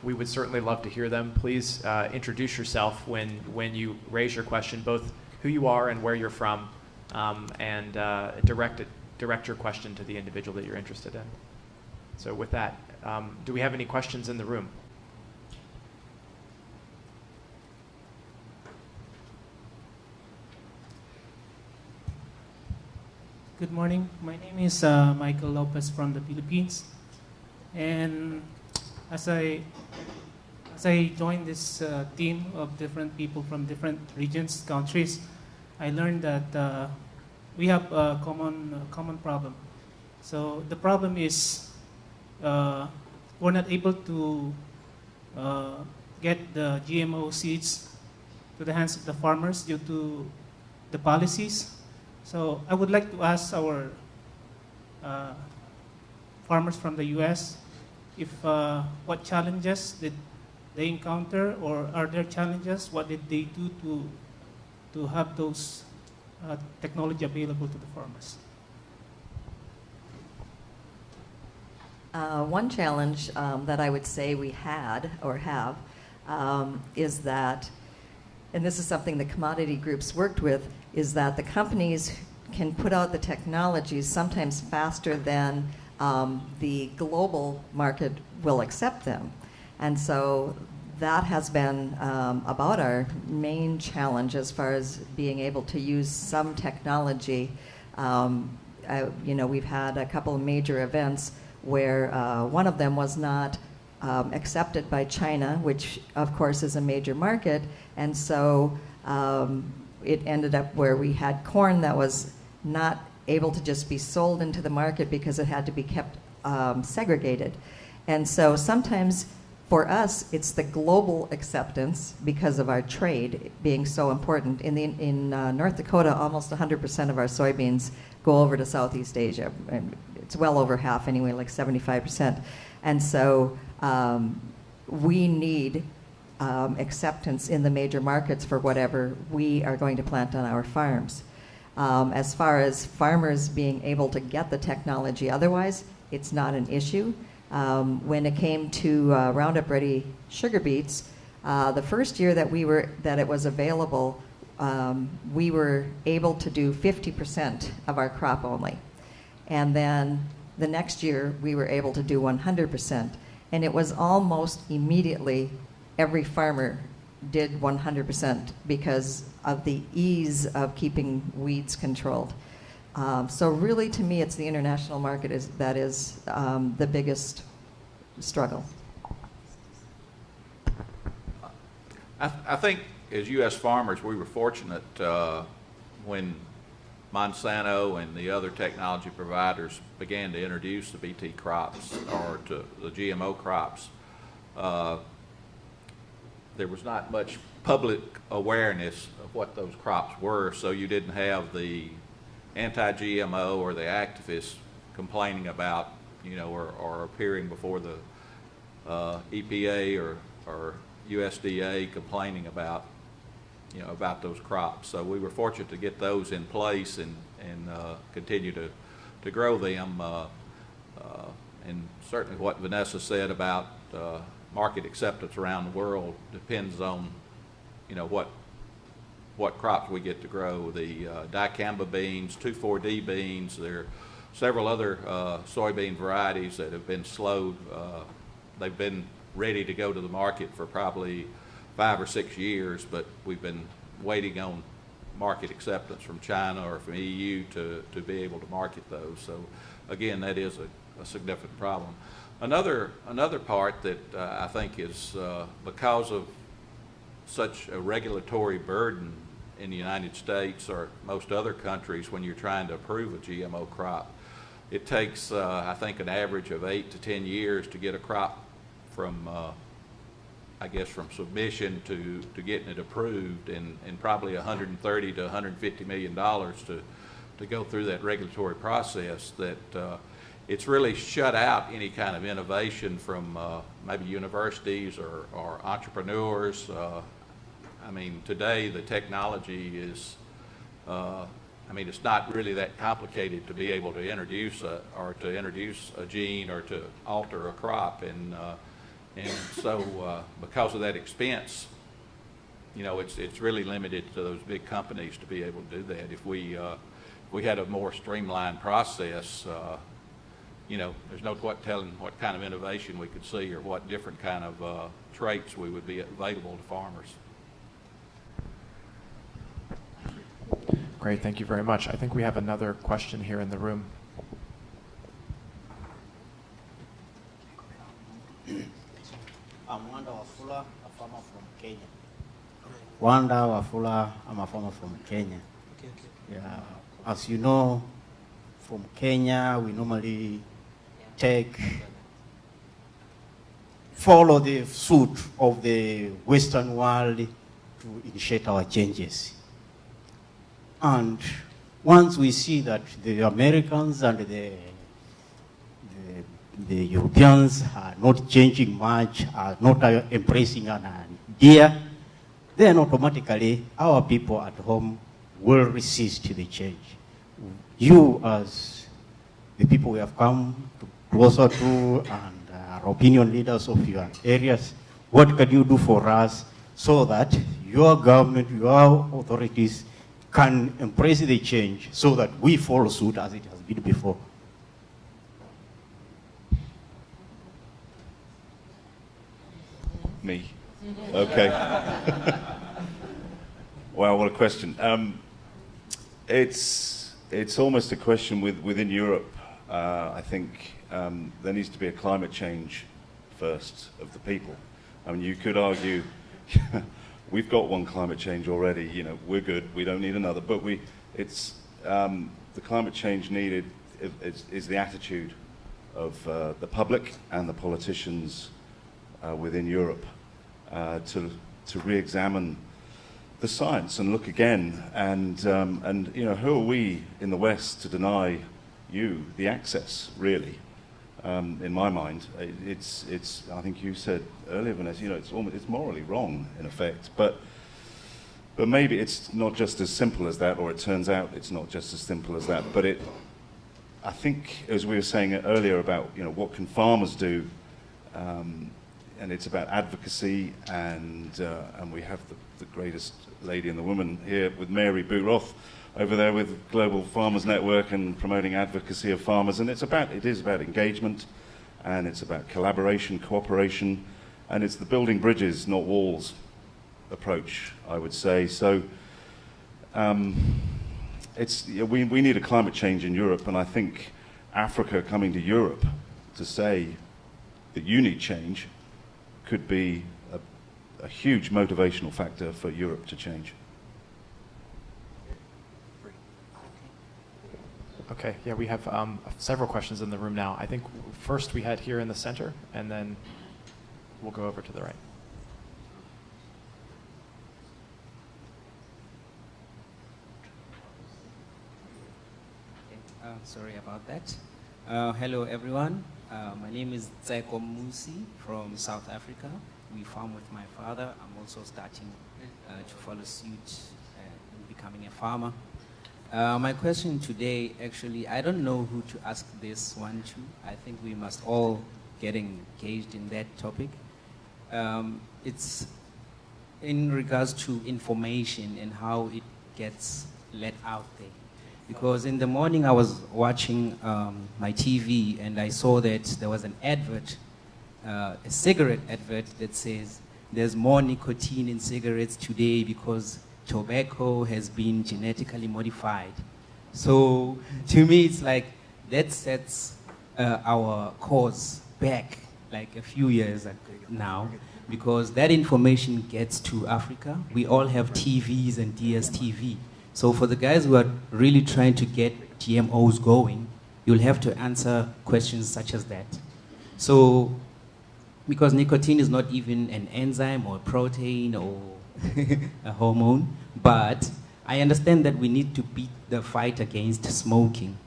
we would certainly love to hear them. Please introduce yourself when you raise your question, both who you are and where you're from, and direct your question to the individual that you're interested in. So with that, do we have any questions in the room? Good morning. My name is Michael Lopez from the Philippines, and as I joined this team of different people from different regions, countries, I learned that we have a common problem. So the problem is we're not able to get the GMO seeds to the hands of the farmers due to the policies. So I would like to ask our farmers from the U.S. if what challenges did they encounter, or are there challenges? What did they do to have those technology available to the farmers? One challenge that I would say we had or have is that, and this is something the commodity groups worked with, is that the companies can put out the technologies sometimes faster than the global market will accept them. And so that has been about our main challenge as far as being able to use some technology. We've had a couple of major events where one of them was not accepted by China, which of course is a major market, and so it ended up where we had corn that was not able to just be sold into the market because it had to be kept segregated. And so sometimes for us, it's the global acceptance because of our trade being so important. In North Dakota, almost 100% of our soybeans go over to Southeast Asia. And it's well over half anyway, like 75%. And so we need acceptance in the major markets for whatever we are going to plant on our farms. As far as farmers being able to get the technology otherwise, it's not an issue. When it came to Roundup Ready sugar beets, the first year that it was available, we were able to do 50% of our crop only. And then the next year, we were able to do 100%. And it was almost immediately every farmer did 100% because of the ease of keeping weeds controlled. So really, to me, it's the international market that is the biggest struggle. I think as U.S. farmers, we were fortunate when Monsanto and the other technology providers began to introduce the BT crops or to the GMO crops. There was not much public awareness of what those crops were, so you didn't have the anti-GMO or the activists complaining about, or appearing before the EPA or USDA complaining about, about those crops. So we were fortunate to get those in place and continue to grow them. And certainly what Vanessa said about market acceptance around the world depends on, what crops we get to grow. The dicamba beans, 2,4-D beans, there are several other soybean varieties that have been slowed. They've been ready to go to the market for probably 5 or 6 years, but we've been waiting on market acceptance from China or from EU to be able to market those. So again, that is a significant problem. Another part that I think is because of such a regulatory burden in the United States or most other countries when you're trying to approve a GMO crop, it takes, I think, an average of 8 to 10 years to get a crop from, from submission to getting it approved, and probably $130 to $150 million to go through that regulatory process. That it's really shut out any kind of innovation from maybe universities or entrepreneurs. Today the technology is, it's not really that complicated to be able to introduce a gene or to alter a crop, and so because of that expense, it's really limited to those big companies to be able to do that. we had a more streamlined process, there's no telling what kind of innovation we could see or what different kind of traits we would be available to farmers. Great, thank you very much. I think we have another question here in the room. I'm Wanda Wafula, a farmer from Kenya. Wanda Wafula, I'm a farmer from Kenya. Yeah, as you know, from Kenya, we normally follow the suit of the Western world to initiate our changes. And once we see that the Americans and the Europeans are not changing much, are not embracing an idea, then automatically our people at home will resist the change. You, as the people we have come closer to and our opinion leaders of your areas, what can you do for us so that your government, your authorities can embrace the change so that we follow suit as it has been before? Me? Okay. Wow, what a question. It's almost a question within Europe. I think there needs to be a climate change first of the people. I mean, you could argue we've got one climate change already. We're good. We don't need another. But the climate change needed is the attitude of the public and the politicians within Europe to re-examine the science and look again. And who are we in the West to deny you the access? Really, in my mind, it's. I think you said earlier, Vanessa. It's morally wrong in effect, but maybe it's not just as simple as that, or it turns out it's not just as simple as that. But I think, as we were saying earlier about what can farmers do. And it's about advocacy, and we have the greatest lady and the woman here with Mary Bootroth over there with Global Farmers Network and promoting advocacy of farmers. And it is about engagement, and it's about collaboration, cooperation, and it's the building bridges, not walls approach, I would say. So we need a climate change in Europe, and I think Africa coming to Europe to say that you need change could be a huge motivational factor for Europe to change. Okay, yeah, we have several questions in the room now. I think first we had here in the center, and then we'll go over to the right. Sorry about that. Hello, everyone. My name is Tseko Musi from South Africa. We farm with my father. I'm also starting to follow suit in becoming a farmer. My question today, actually, I don't know who to ask this one to. I think we must all get engaged in that topic. It's in regards to information and how it gets let out there. Because in the morning I was watching my TV and I saw that there was an advert, a cigarette advert that says there's more nicotine in cigarettes today because tobacco has been genetically modified. So to me it's like that sets our cause back like a few years now, because that information gets to Africa. We all have TVs and DSTV. So for the guys who are really trying to get GMOs going, you'll have to answer questions such as that. So, because nicotine is not even an enzyme or a protein or a hormone, but I understand that we need to beat the fight against smoking.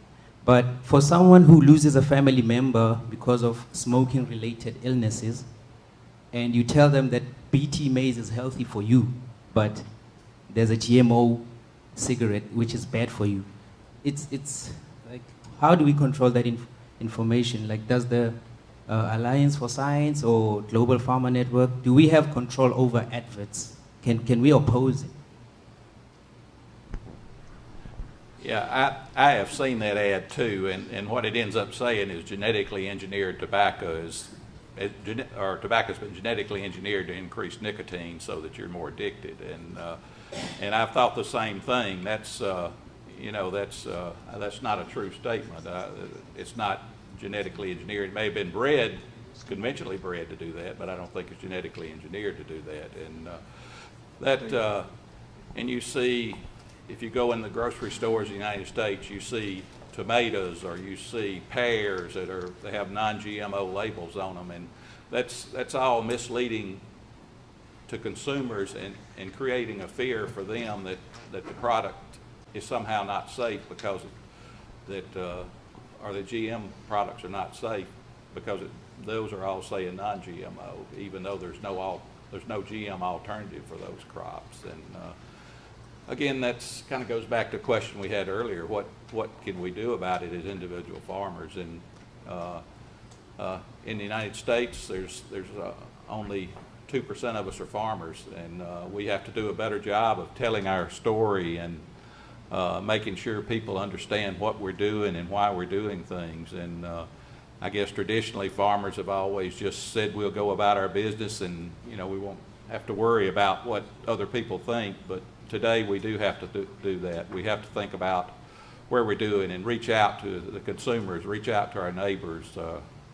But for someone who loses a family member because of smoking-related illnesses, and you tell them that BT maize is healthy for you, but there's a GMO cigarette which is bad for you. It's like, how do we control that information? Like, does the Alliance for Science or Global Farmer Network, do we have control over adverts? Can we oppose it? Yeah, I have seen that ad too, and what it ends up saying is genetically engineered tobacco tobacco's been genetically engineered to increase nicotine so that you're more addicted, and I've thought the same thing. That's that's not a true statement. It's not genetically engineered. It may have been bred, conventionally bred to do that, but I don't think it's genetically engineered to do that. And you see, if you go in the grocery stores in the United States, you see tomatoes or you see pears they have non-GMO labels on them, and that's all misleading to consumers and creating a fear for them that the product is somehow not safe because or the GM products are not safe because those are all saying non-GMO, even though there's no GM alternative for those crops. And again, that's kind of goes back to a question we had earlier. What can we do about it as individual farmers? And in the United States, there's only 2% of us are farmers, and we have to do a better job of telling our story and making sure people understand what we're doing and why we're doing things. And I guess traditionally farmers have always just said we'll go about our business and we won't have to worry about what other people think. But today we do have to do that. We have to think about where we're doing and reach out to the consumers, reach out to our neighbors,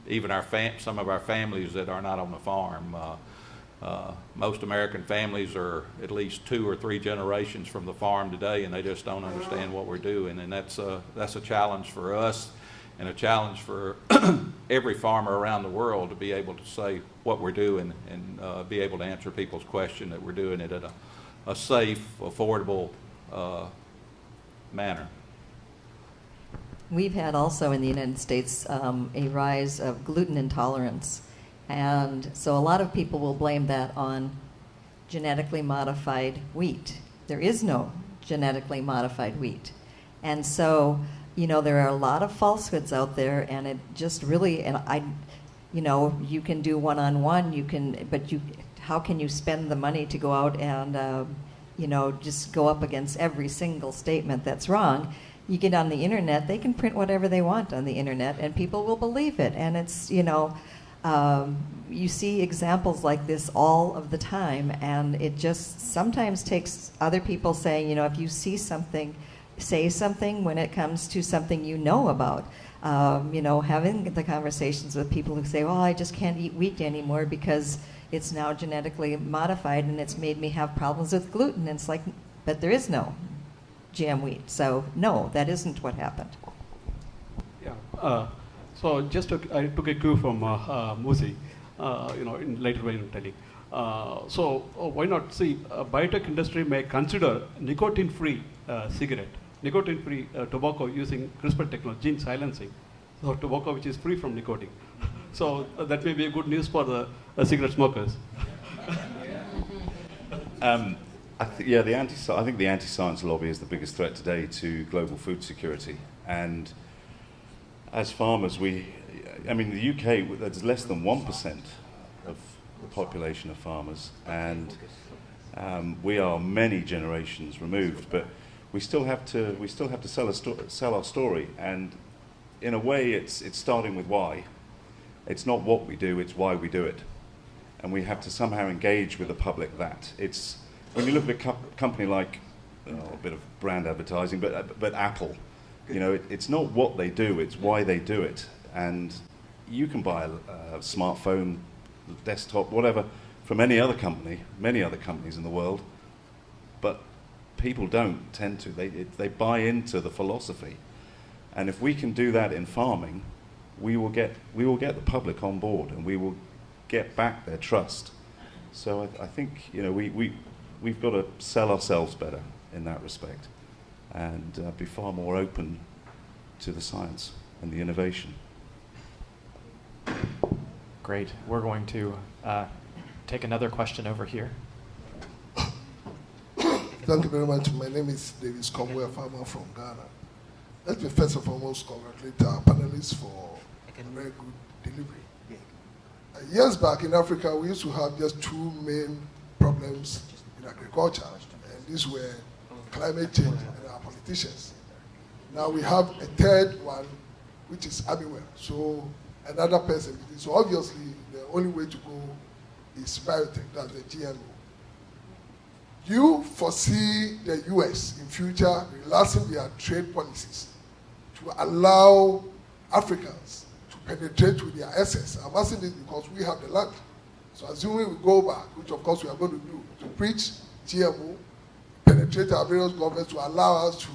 even some of our families that are not on the farm. Most American families are at least 2 or 3 generations from the farm today, and they just don't understand what we're doing. And that's a challenge for us and a challenge for every farmer around the world to be able to say what we're doing and be able to answer people's question that we're doing it at a safe, affordable manner. We've had also in the United States a rise of gluten intolerance. And so a lot of people will blame that on genetically modified wheat. There is no genetically modified wheat. And so, there are a lot of falsehoods out there, and it just really, you can do one-on-one, but how can you spend the money to go out and, just go up against every single statement that's wrong? You get on the internet, they can print whatever they want on the internet, and people will believe it. And it's, you see examples like this all of the time, and it just sometimes takes other people saying, if you see something, say something when it comes to something you know about. Having the conversations with people who say, well, I just can't eat wheat anymore because it's now genetically modified and it's made me have problems with gluten. And it's like, but there is no GM wheat. So no, that isn't what happened. Yeah. So I took a cue from Musi, in later way in telling. So why not see biotech industry may consider nicotine-free cigarette, nicotine-free tobacco using CRISPR technology, gene silencing, so tobacco which is free from nicotine. So that may be a good news for the cigarette smokers. I think the anti-science lobby is the biggest threat today to global food security. And as farmers, in the UK, there's less than 1% of the population of farmers, and we are many generations removed. But we still have to sell our story, and in a way, it's starting with why. It's not what we do; it's why we do it, and we have to somehow engage with the public. When you look at a company like a bit of brand advertising, but Apple. It's not what they do, it's why they do it. And you can buy a smartphone, desktop, whatever, from many other companies in the world, but people don't tend to. They buy into the philosophy. And if we can do that in farming, we will get the public on board, and we will get back their trust. So I think we've got to sell ourselves better in that respect, and be far more open to the science and the innovation. Great. We're going to take another question over here. Thank you very much. My name is Davis Comwe, a farmer from Ghana. Let me first and foremost congratulate our panelists for a very good delivery. Years back in Africa, we used to have just 2 main problems in agriculture, and these were climate change and our politicians. Now we have a third one, which is Abiwell. So another person. So obviously, the only way to go is biotech, that's the GMO. Do you foresee the U.S. in future relaxing their trade policies to allow Africans to penetrate with their assets? I'm asking this because we have the land. So assuming we go back, which of course we are going to do, to preach GMO, penetrate our various governments to allow us to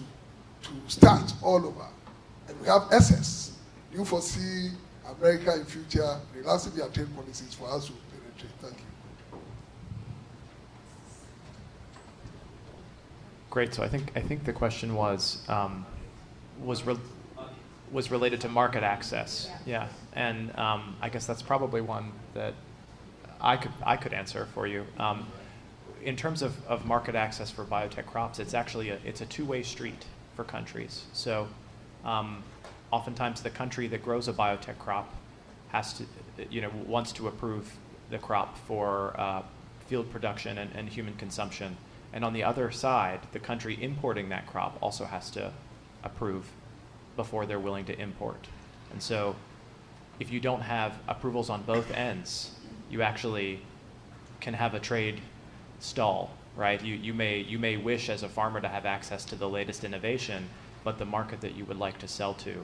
start all over, and we have assets. Do you foresee America in future relaxing their trade policies for us to penetrate? Thank you. Great. So I think the question was related to market access. Yeah. And I guess that's probably one that I could answer for you. In terms of market access for biotech crops, it's actually it's a two-way street for countries. So oftentimes the country that grows a biotech crop has to, wants to approve the crop for field production and human consumption. And on the other side, the country importing that crop also has to approve before they're willing to import. And so if you don't have approvals on both ends, you actually can have a trade stall, right? You may wish as a farmer to have access to the latest innovation, but the market that you would like to sell to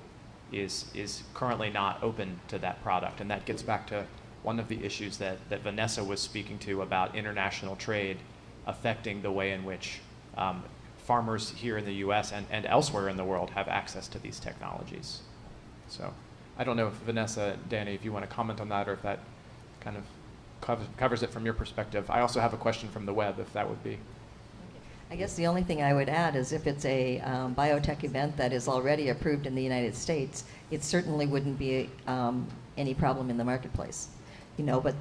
is currently not open to that product. And that gets back to one of the issues that Vanessa was speaking to about international trade affecting the way in which farmers here in the US and elsewhere in the world have access to these technologies. So I don't know if Vanessa, Danny, if you want to comment on that or if that kind of covers it from your perspective. I also have a question from the web, if that would be. I guess the only thing I would add is if it's a biotech event that is already approved in the United States, it certainly wouldn't be any problem in the marketplace. But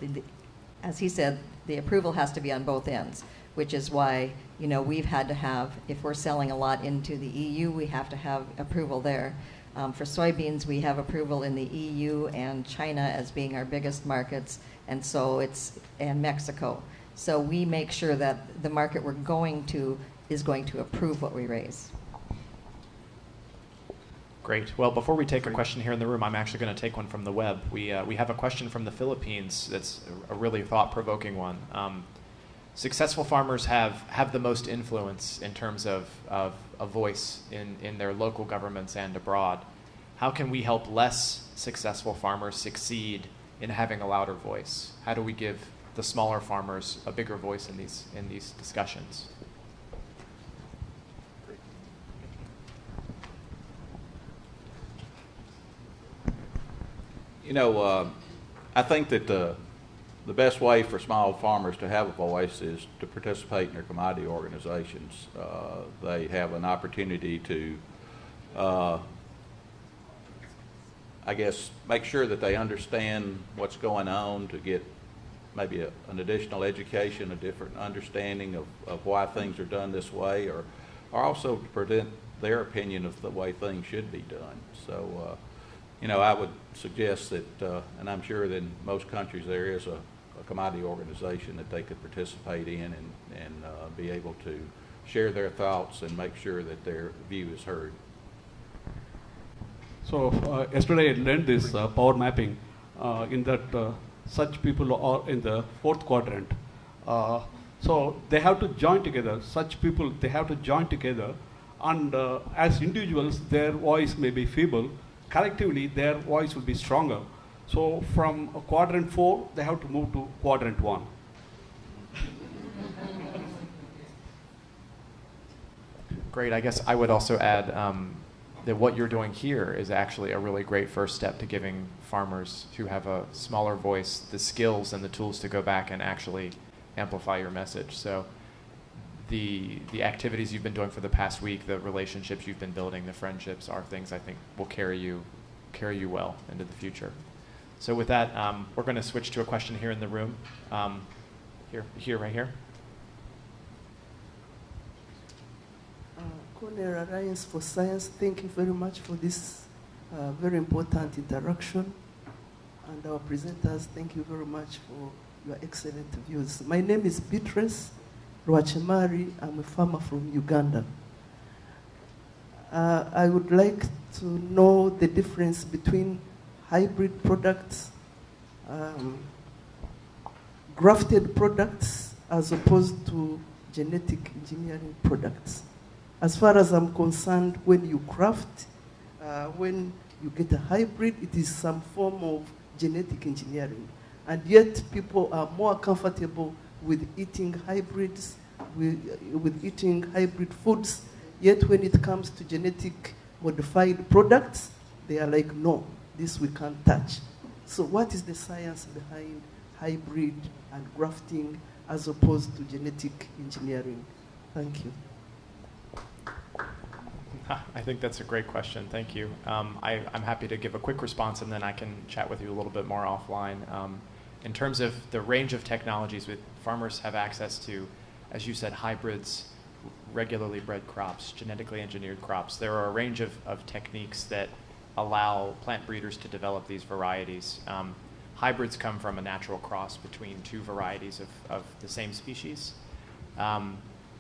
as he said, the approval has to be on both ends, which is why, we've had to have, if we're selling a lot into the EU, we have to have approval there. For soybeans, we have approval in the EU and China as being our biggest markets, and Mexico. So we make sure that the market we're going to is going to approve what we raise. Great. Well, before we take a question here in the room, I'm actually going to take one from the web. We have a question from the Philippines that's a really thought-provoking one. Successful farmers have the most influence in terms of a voice in their local governments and abroad. How can we help less successful farmers succeed in having a louder voice? How do we give the smaller farmers a bigger voice in these discussions? I think that the best way for small farmers to have a voice is to participate in their commodity organizations. They have an opportunity to, make sure that they understand what's going on, to get maybe an additional education, a different understanding of why things are done this way, or also to present their opinion of the way things should be done. So, I would suggest that, and I'm sure that in most countries there is a commodity organization that they could participate in and be able to share their thoughts and make sure that their view is heard. So yesterday I learned this power mapping in that such people are in the fourth quadrant. So they have to join together. Such people, they have to join together, and as individuals their voice may be feeble. Collectively their voice will be stronger. So from quadrant 4 they have to move to quadrant 1. Great. I guess I would also add that what you're doing here is actually a really great first step to giving farmers who have a smaller voice the skills and the tools to go back and actually amplify your message. So the activities you've been doing for the past week, the relationships you've been building, the friendships are things I think will carry you well into the future. So with that, we're going to switch to a question here in the room. Here, right here. Cornell Alliance for Science, thank you very much for this very important interaction. And our presenters, thank you very much for your excellent views. My name is Beatrice Rwachemari. I'm a farmer from Uganda. I would like to know the difference between hybrid products, grafted products, as opposed to genetic engineering products. As far as I'm concerned, when you graft, when you get a hybrid, it is some form of genetic engineering. And yet people are more comfortable with eating hybrids, with eating hybrid foods. Yet when it comes to genetic modified products, they are like, no, this we can't touch. So what is the science behind hybrid and grafting as opposed to genetic engineering? Thank you. I think that's a great question. Thank you. I'm happy to give a quick response, and then I can chat with you a little bit more offline. In terms of the range of technologies that farmers have access to, as you said, hybrids, regularly bred crops, genetically engineered crops, there are a range of techniques that allow plant breeders to develop these varieties. Hybrids come from a natural cross between two varieties of the same species.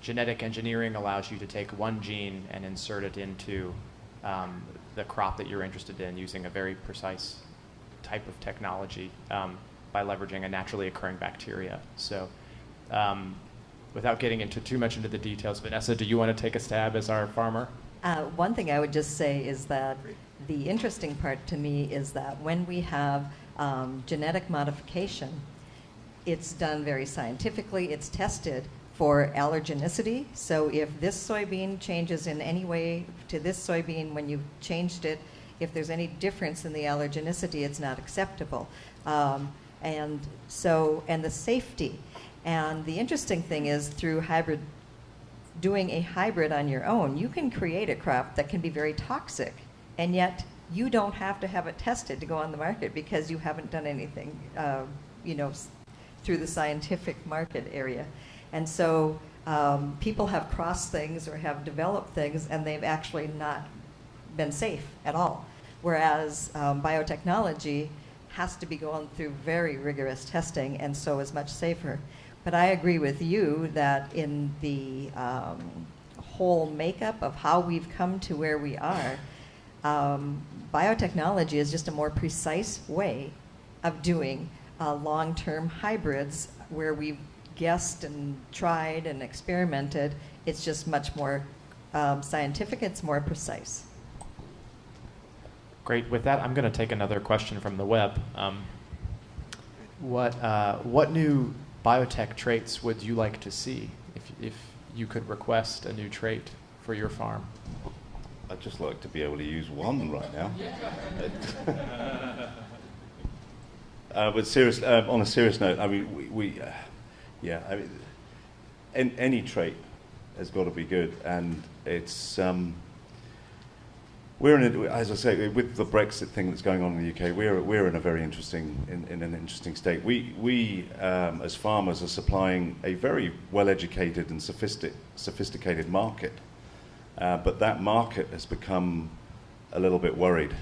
Genetic engineering allows you to take one gene and insert it into the crop that you're interested in using a very precise type of technology by leveraging a naturally occurring bacteria. So without getting into too much into the details, Vanessa, do you want to take a stab as our farmer? One thing I would just say is that the interesting part to me is that when we have genetic modification, it's done very scientifically, it's tested for allergenicity. So if this soybean changes in any way to this soybean when you've changed it, if there's any difference in the allergenicity, it's not acceptable. And the safety. And the interesting thing is through doing a hybrid on your own, you can create a crop that can be very toxic, and yet you don't have to have it tested to go on the market because you haven't done anything, through the scientific market area. And so people have crossed things or have developed things, and they've actually not been safe at all. Whereas biotechnology has to be going through very rigorous testing, and so is much safer. But I agree with you that in the whole makeup of how we've come to where we are, biotechnology is just a more precise way of doing long-term hybrids where we've guessed and tried and experimented. It's just much more scientific, it's more precise. Great. With that, I'm going to take another question from the web. What new biotech traits would you like to see if you could request a new trait for your farm? I'd just like to be able to use one right now. But seriously, on a serious note, I mean, any trait has got to be good, and it's as I say, with the Brexit thing that's going on in the UK, we're in a very interesting in an interesting state. We as farmers are supplying a very well-educated and sophisticated market, but that market has become a little bit worried.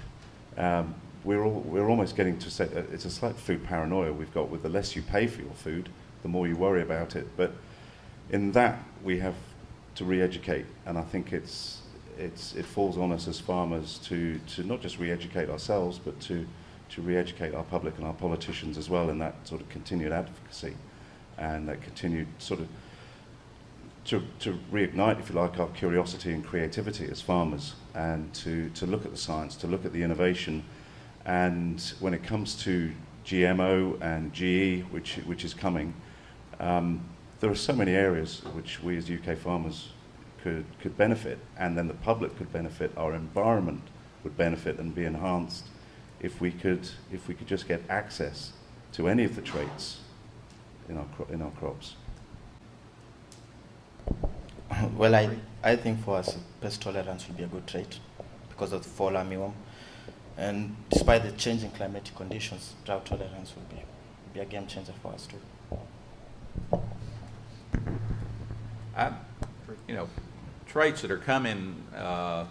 We're almost getting to say it's a slight food paranoia we've got. With the less you pay for your food, the more you worry about it. But in that we have to re-educate, and I think it falls on us as farmers to not just re-educate ourselves, but to re-educate our public and our politicians as well in that sort of continued advocacy and that continued sort of to reignite, if you like, our curiosity and creativity as farmers, and to look at the science, to look at the innovation. And when it comes to GMO and GE, which is coming, there are so many areas which we as UK farmers could benefit, and then the public could benefit, our environment would benefit and be enhanced if we could just get access to any of the traits in our crops. Well, I think for us, pest tolerance will be a good trait because of the fall armyworm. And despite the changing climatic conditions, drought tolerance will be a game changer for us too. Traits that are coming, I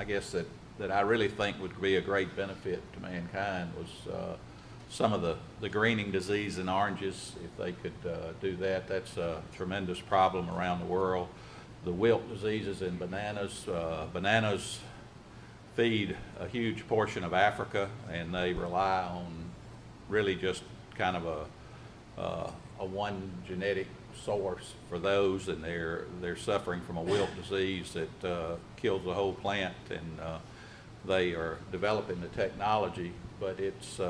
guess that I really think would be a great benefit to mankind was some of the greening disease in oranges. If they could do that, that's a tremendous problem around the world. the wilt diseases in bananas. Bananas feed a huge portion of Africa, and they rely on really just kind of a one genetic source for those, and they're suffering from a wilt disease that kills the whole plant, and they are developing the technology, but it's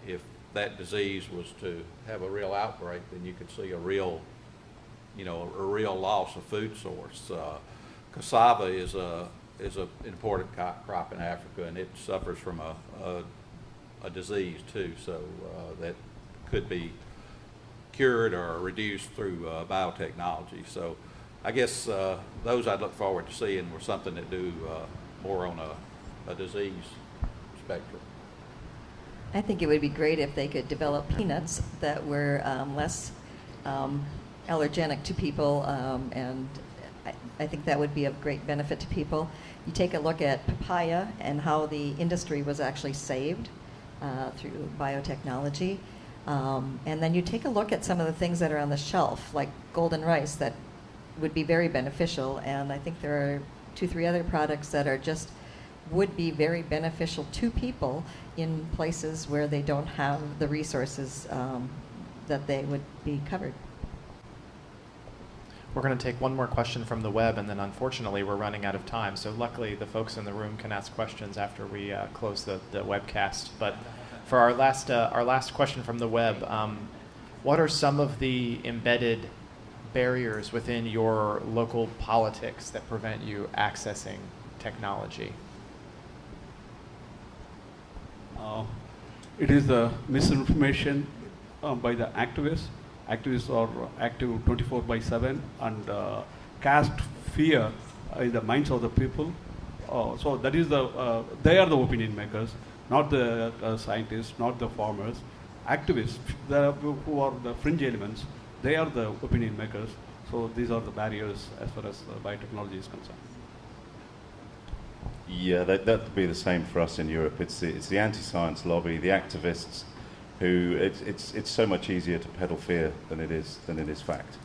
if that disease was to have a real outbreak, then you could see a real loss of food source. Cassava is an important crop in Africa, and it suffers from a disease too, so that could be cured or reduced through biotechnology. So I guess those I'd look forward to seeing were something that do more on a disease spectrum. I think it would be great if they could develop peanuts that were less allergenic to people, and I think that would be of great benefit to people. You take a look at papaya and how the industry was actually saved through biotechnology. And then you take a look at some of the things that are on the shelf, like golden rice, that would be very beneficial. And I think there are 2-3 other products that are would be very beneficial to people in places where they don't have the resources that they would be covered. We're going to take one more question from the web, and then unfortunately we're running out of time. So luckily the folks in the room can ask questions after we close the webcast. But for our last question from the web, what are some of the embedded barriers within your local politics that prevent you accessing technology? It is the misinformation by the activists. Activists are active 24/7 and cast fear in the minds of the people. So that is they are the opinion makers, not the scientists, not the farmers. Activists, who are the fringe elements, they are the opinion makers. So these are the barriers as far as biotechnology is concerned. Yeah, that would be the same for us in Europe. It's the anti-science lobby, the activists, who it's so much easier to peddle fear than it is fact.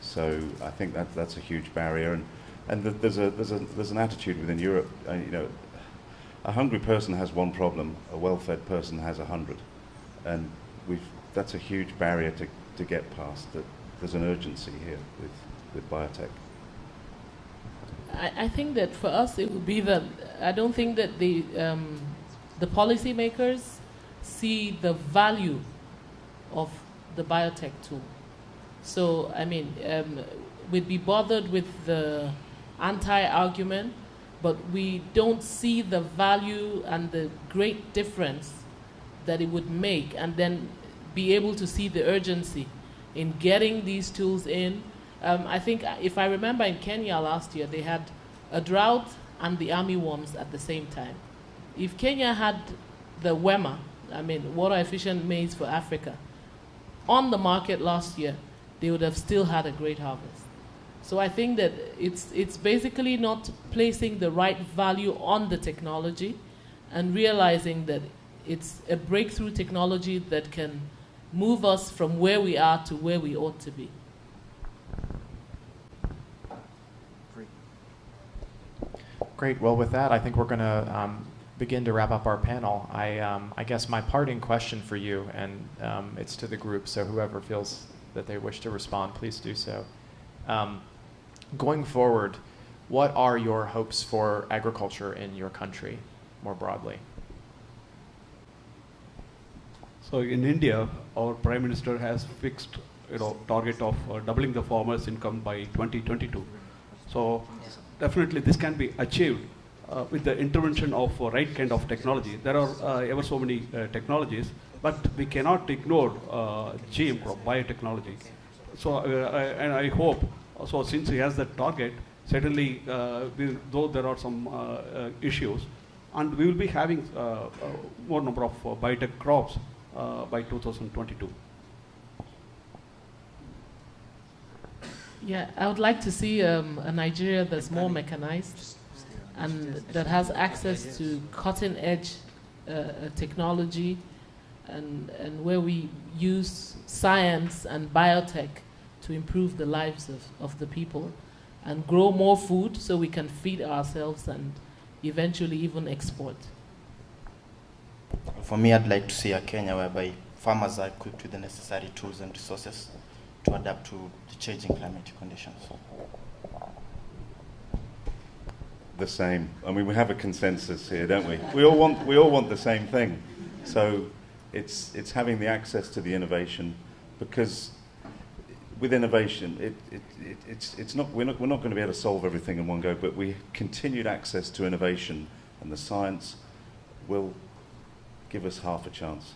So I think that's a huge barrier, and there's an attitude within Europe. A hungry person has one problem, a well-fed person has 100, and that's a huge barrier to get past. That there's an urgency here with biotech. I think that for us it would be that I don't think that the policymakers see the value of the biotech tool. So I mean, we'd be bothered with the anti-argument, but we don't see the value and the great difference that it would make, and then be able to see the urgency in getting these tools in. I think, if I remember, in Kenya last year, they had a drought and the armyworms at the same time. If Kenya had the WEMA, I mean, water efficient maize for Africa, on the market last year, they would have still had a great harvest. So I think that it's basically not placing the right value on the technology and realizing that it's a breakthrough technology that can move us from where we are to where we ought to be. Great. Well, with that, I think we're going to begin to wrap up our panel. I guess my parting question for you, and it's to the group, so whoever feels that they wish to respond, please do so. Going forward, what are your hopes for agriculture in your country, more broadly? So in India, our Prime Minister has fixed target of doubling the farmers' income by 2022. So definitely this can be achieved with the intervention of right kind of technology. There are ever so many technologies, but we cannot ignore GM crop biotechnology. So I hope, so since he has that target, certainly though there are some issues, and we will be having more number of biotech crops by 2022. Yeah, I would like to see a Nigeria that's more mechanized and that has access to cutting-edge technology, and where we use science and biotech to improve the lives of the people and grow more food so we can feed ourselves and eventually even export. For me, I'd like to see a Kenya whereby farmers are equipped with the necessary tools and resources to adapt to the changing climatic conditions. The same. I mean, we have a consensus here, don't we? We all want the same thing. So it's having the access to the innovation, because with innovation, it's not we're not going to be able to solve everything in one go, but we continued access to innovation, and the science will give us half a chance.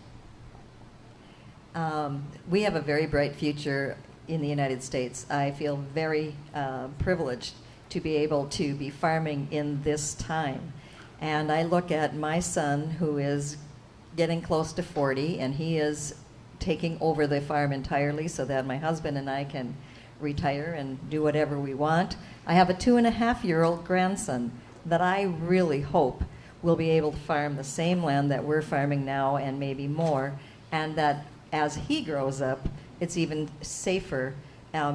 We have a very bright future in the United States. I feel very privileged to be able to be farming in this time. And I look at my son, who is getting close to 40, and he is taking over the farm entirely so that my husband and I can retire and do whatever we want. I have a 2.5-year-old grandson that I really hope will be able to farm the same land that we're farming now and maybe more, and that as he grows up, it's even safer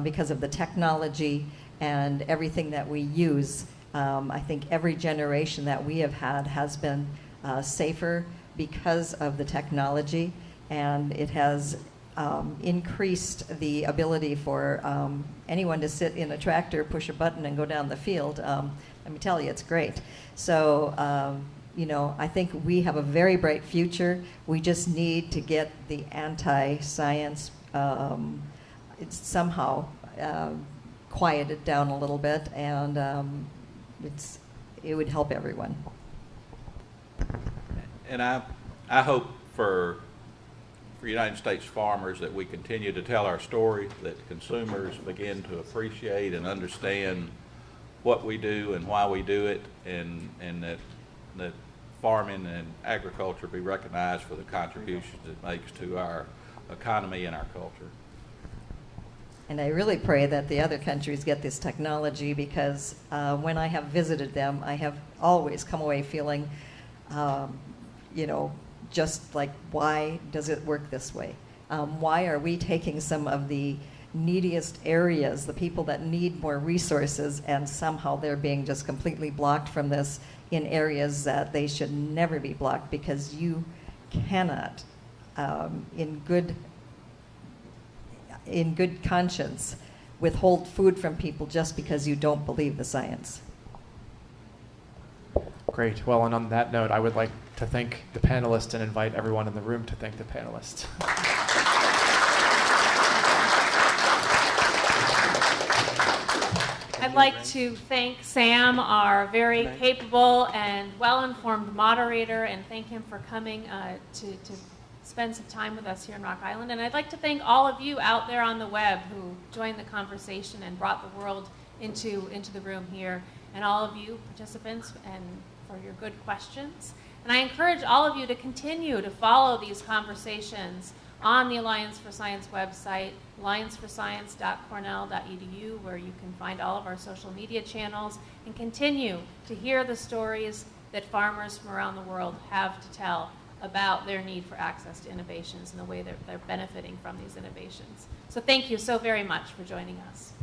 because of the technology and everything that we use. I think every generation that we have had has been safer because of the technology, and it has increased the ability for anyone to sit in a tractor, push a button, and go down the field. Let me tell you, it's great. So, you know, I think we have a very bright future. We just need to get the anti-science it's somehow quieted down a little bit, and it would help everyone. And I hope for United States farmers that we continue to tell our story, that consumers begin to appreciate and understand what we do and why we do it, and that farming and agriculture be recognized for the contributions it makes to our economy and our culture. And I really pray that the other countries get this technology, because when I have visited them, I have always come away feeling, you know, just like, why does it work this way? Why are we taking some of the neediest areas, the people that need more resources, and somehow they're being just completely blocked from this in areas that they should never be blocked, because you cannot, in good conscience, withhold food from people just because you don't believe the science. Great. Well, and on that note, I would like to thank the panelists and invite everyone in the room to thank the panelists. I'd like to thank Sam, our very capable and well-informed moderator, and thank him for coming to spend some time with us here in Rock Island. And I'd like to thank all of you out there on the web who joined the conversation and brought the world into the room here, and all of you participants, and for your good questions. And I encourage all of you to continue to follow these conversations on the Alliance for Science website, allianceforscience.cornell.edu, where you can find all of our social media channels and continue to hear the stories that farmers from around the world have to tell about their need for access to innovations and the way that they're benefiting from these innovations. So thank you so very much for joining us.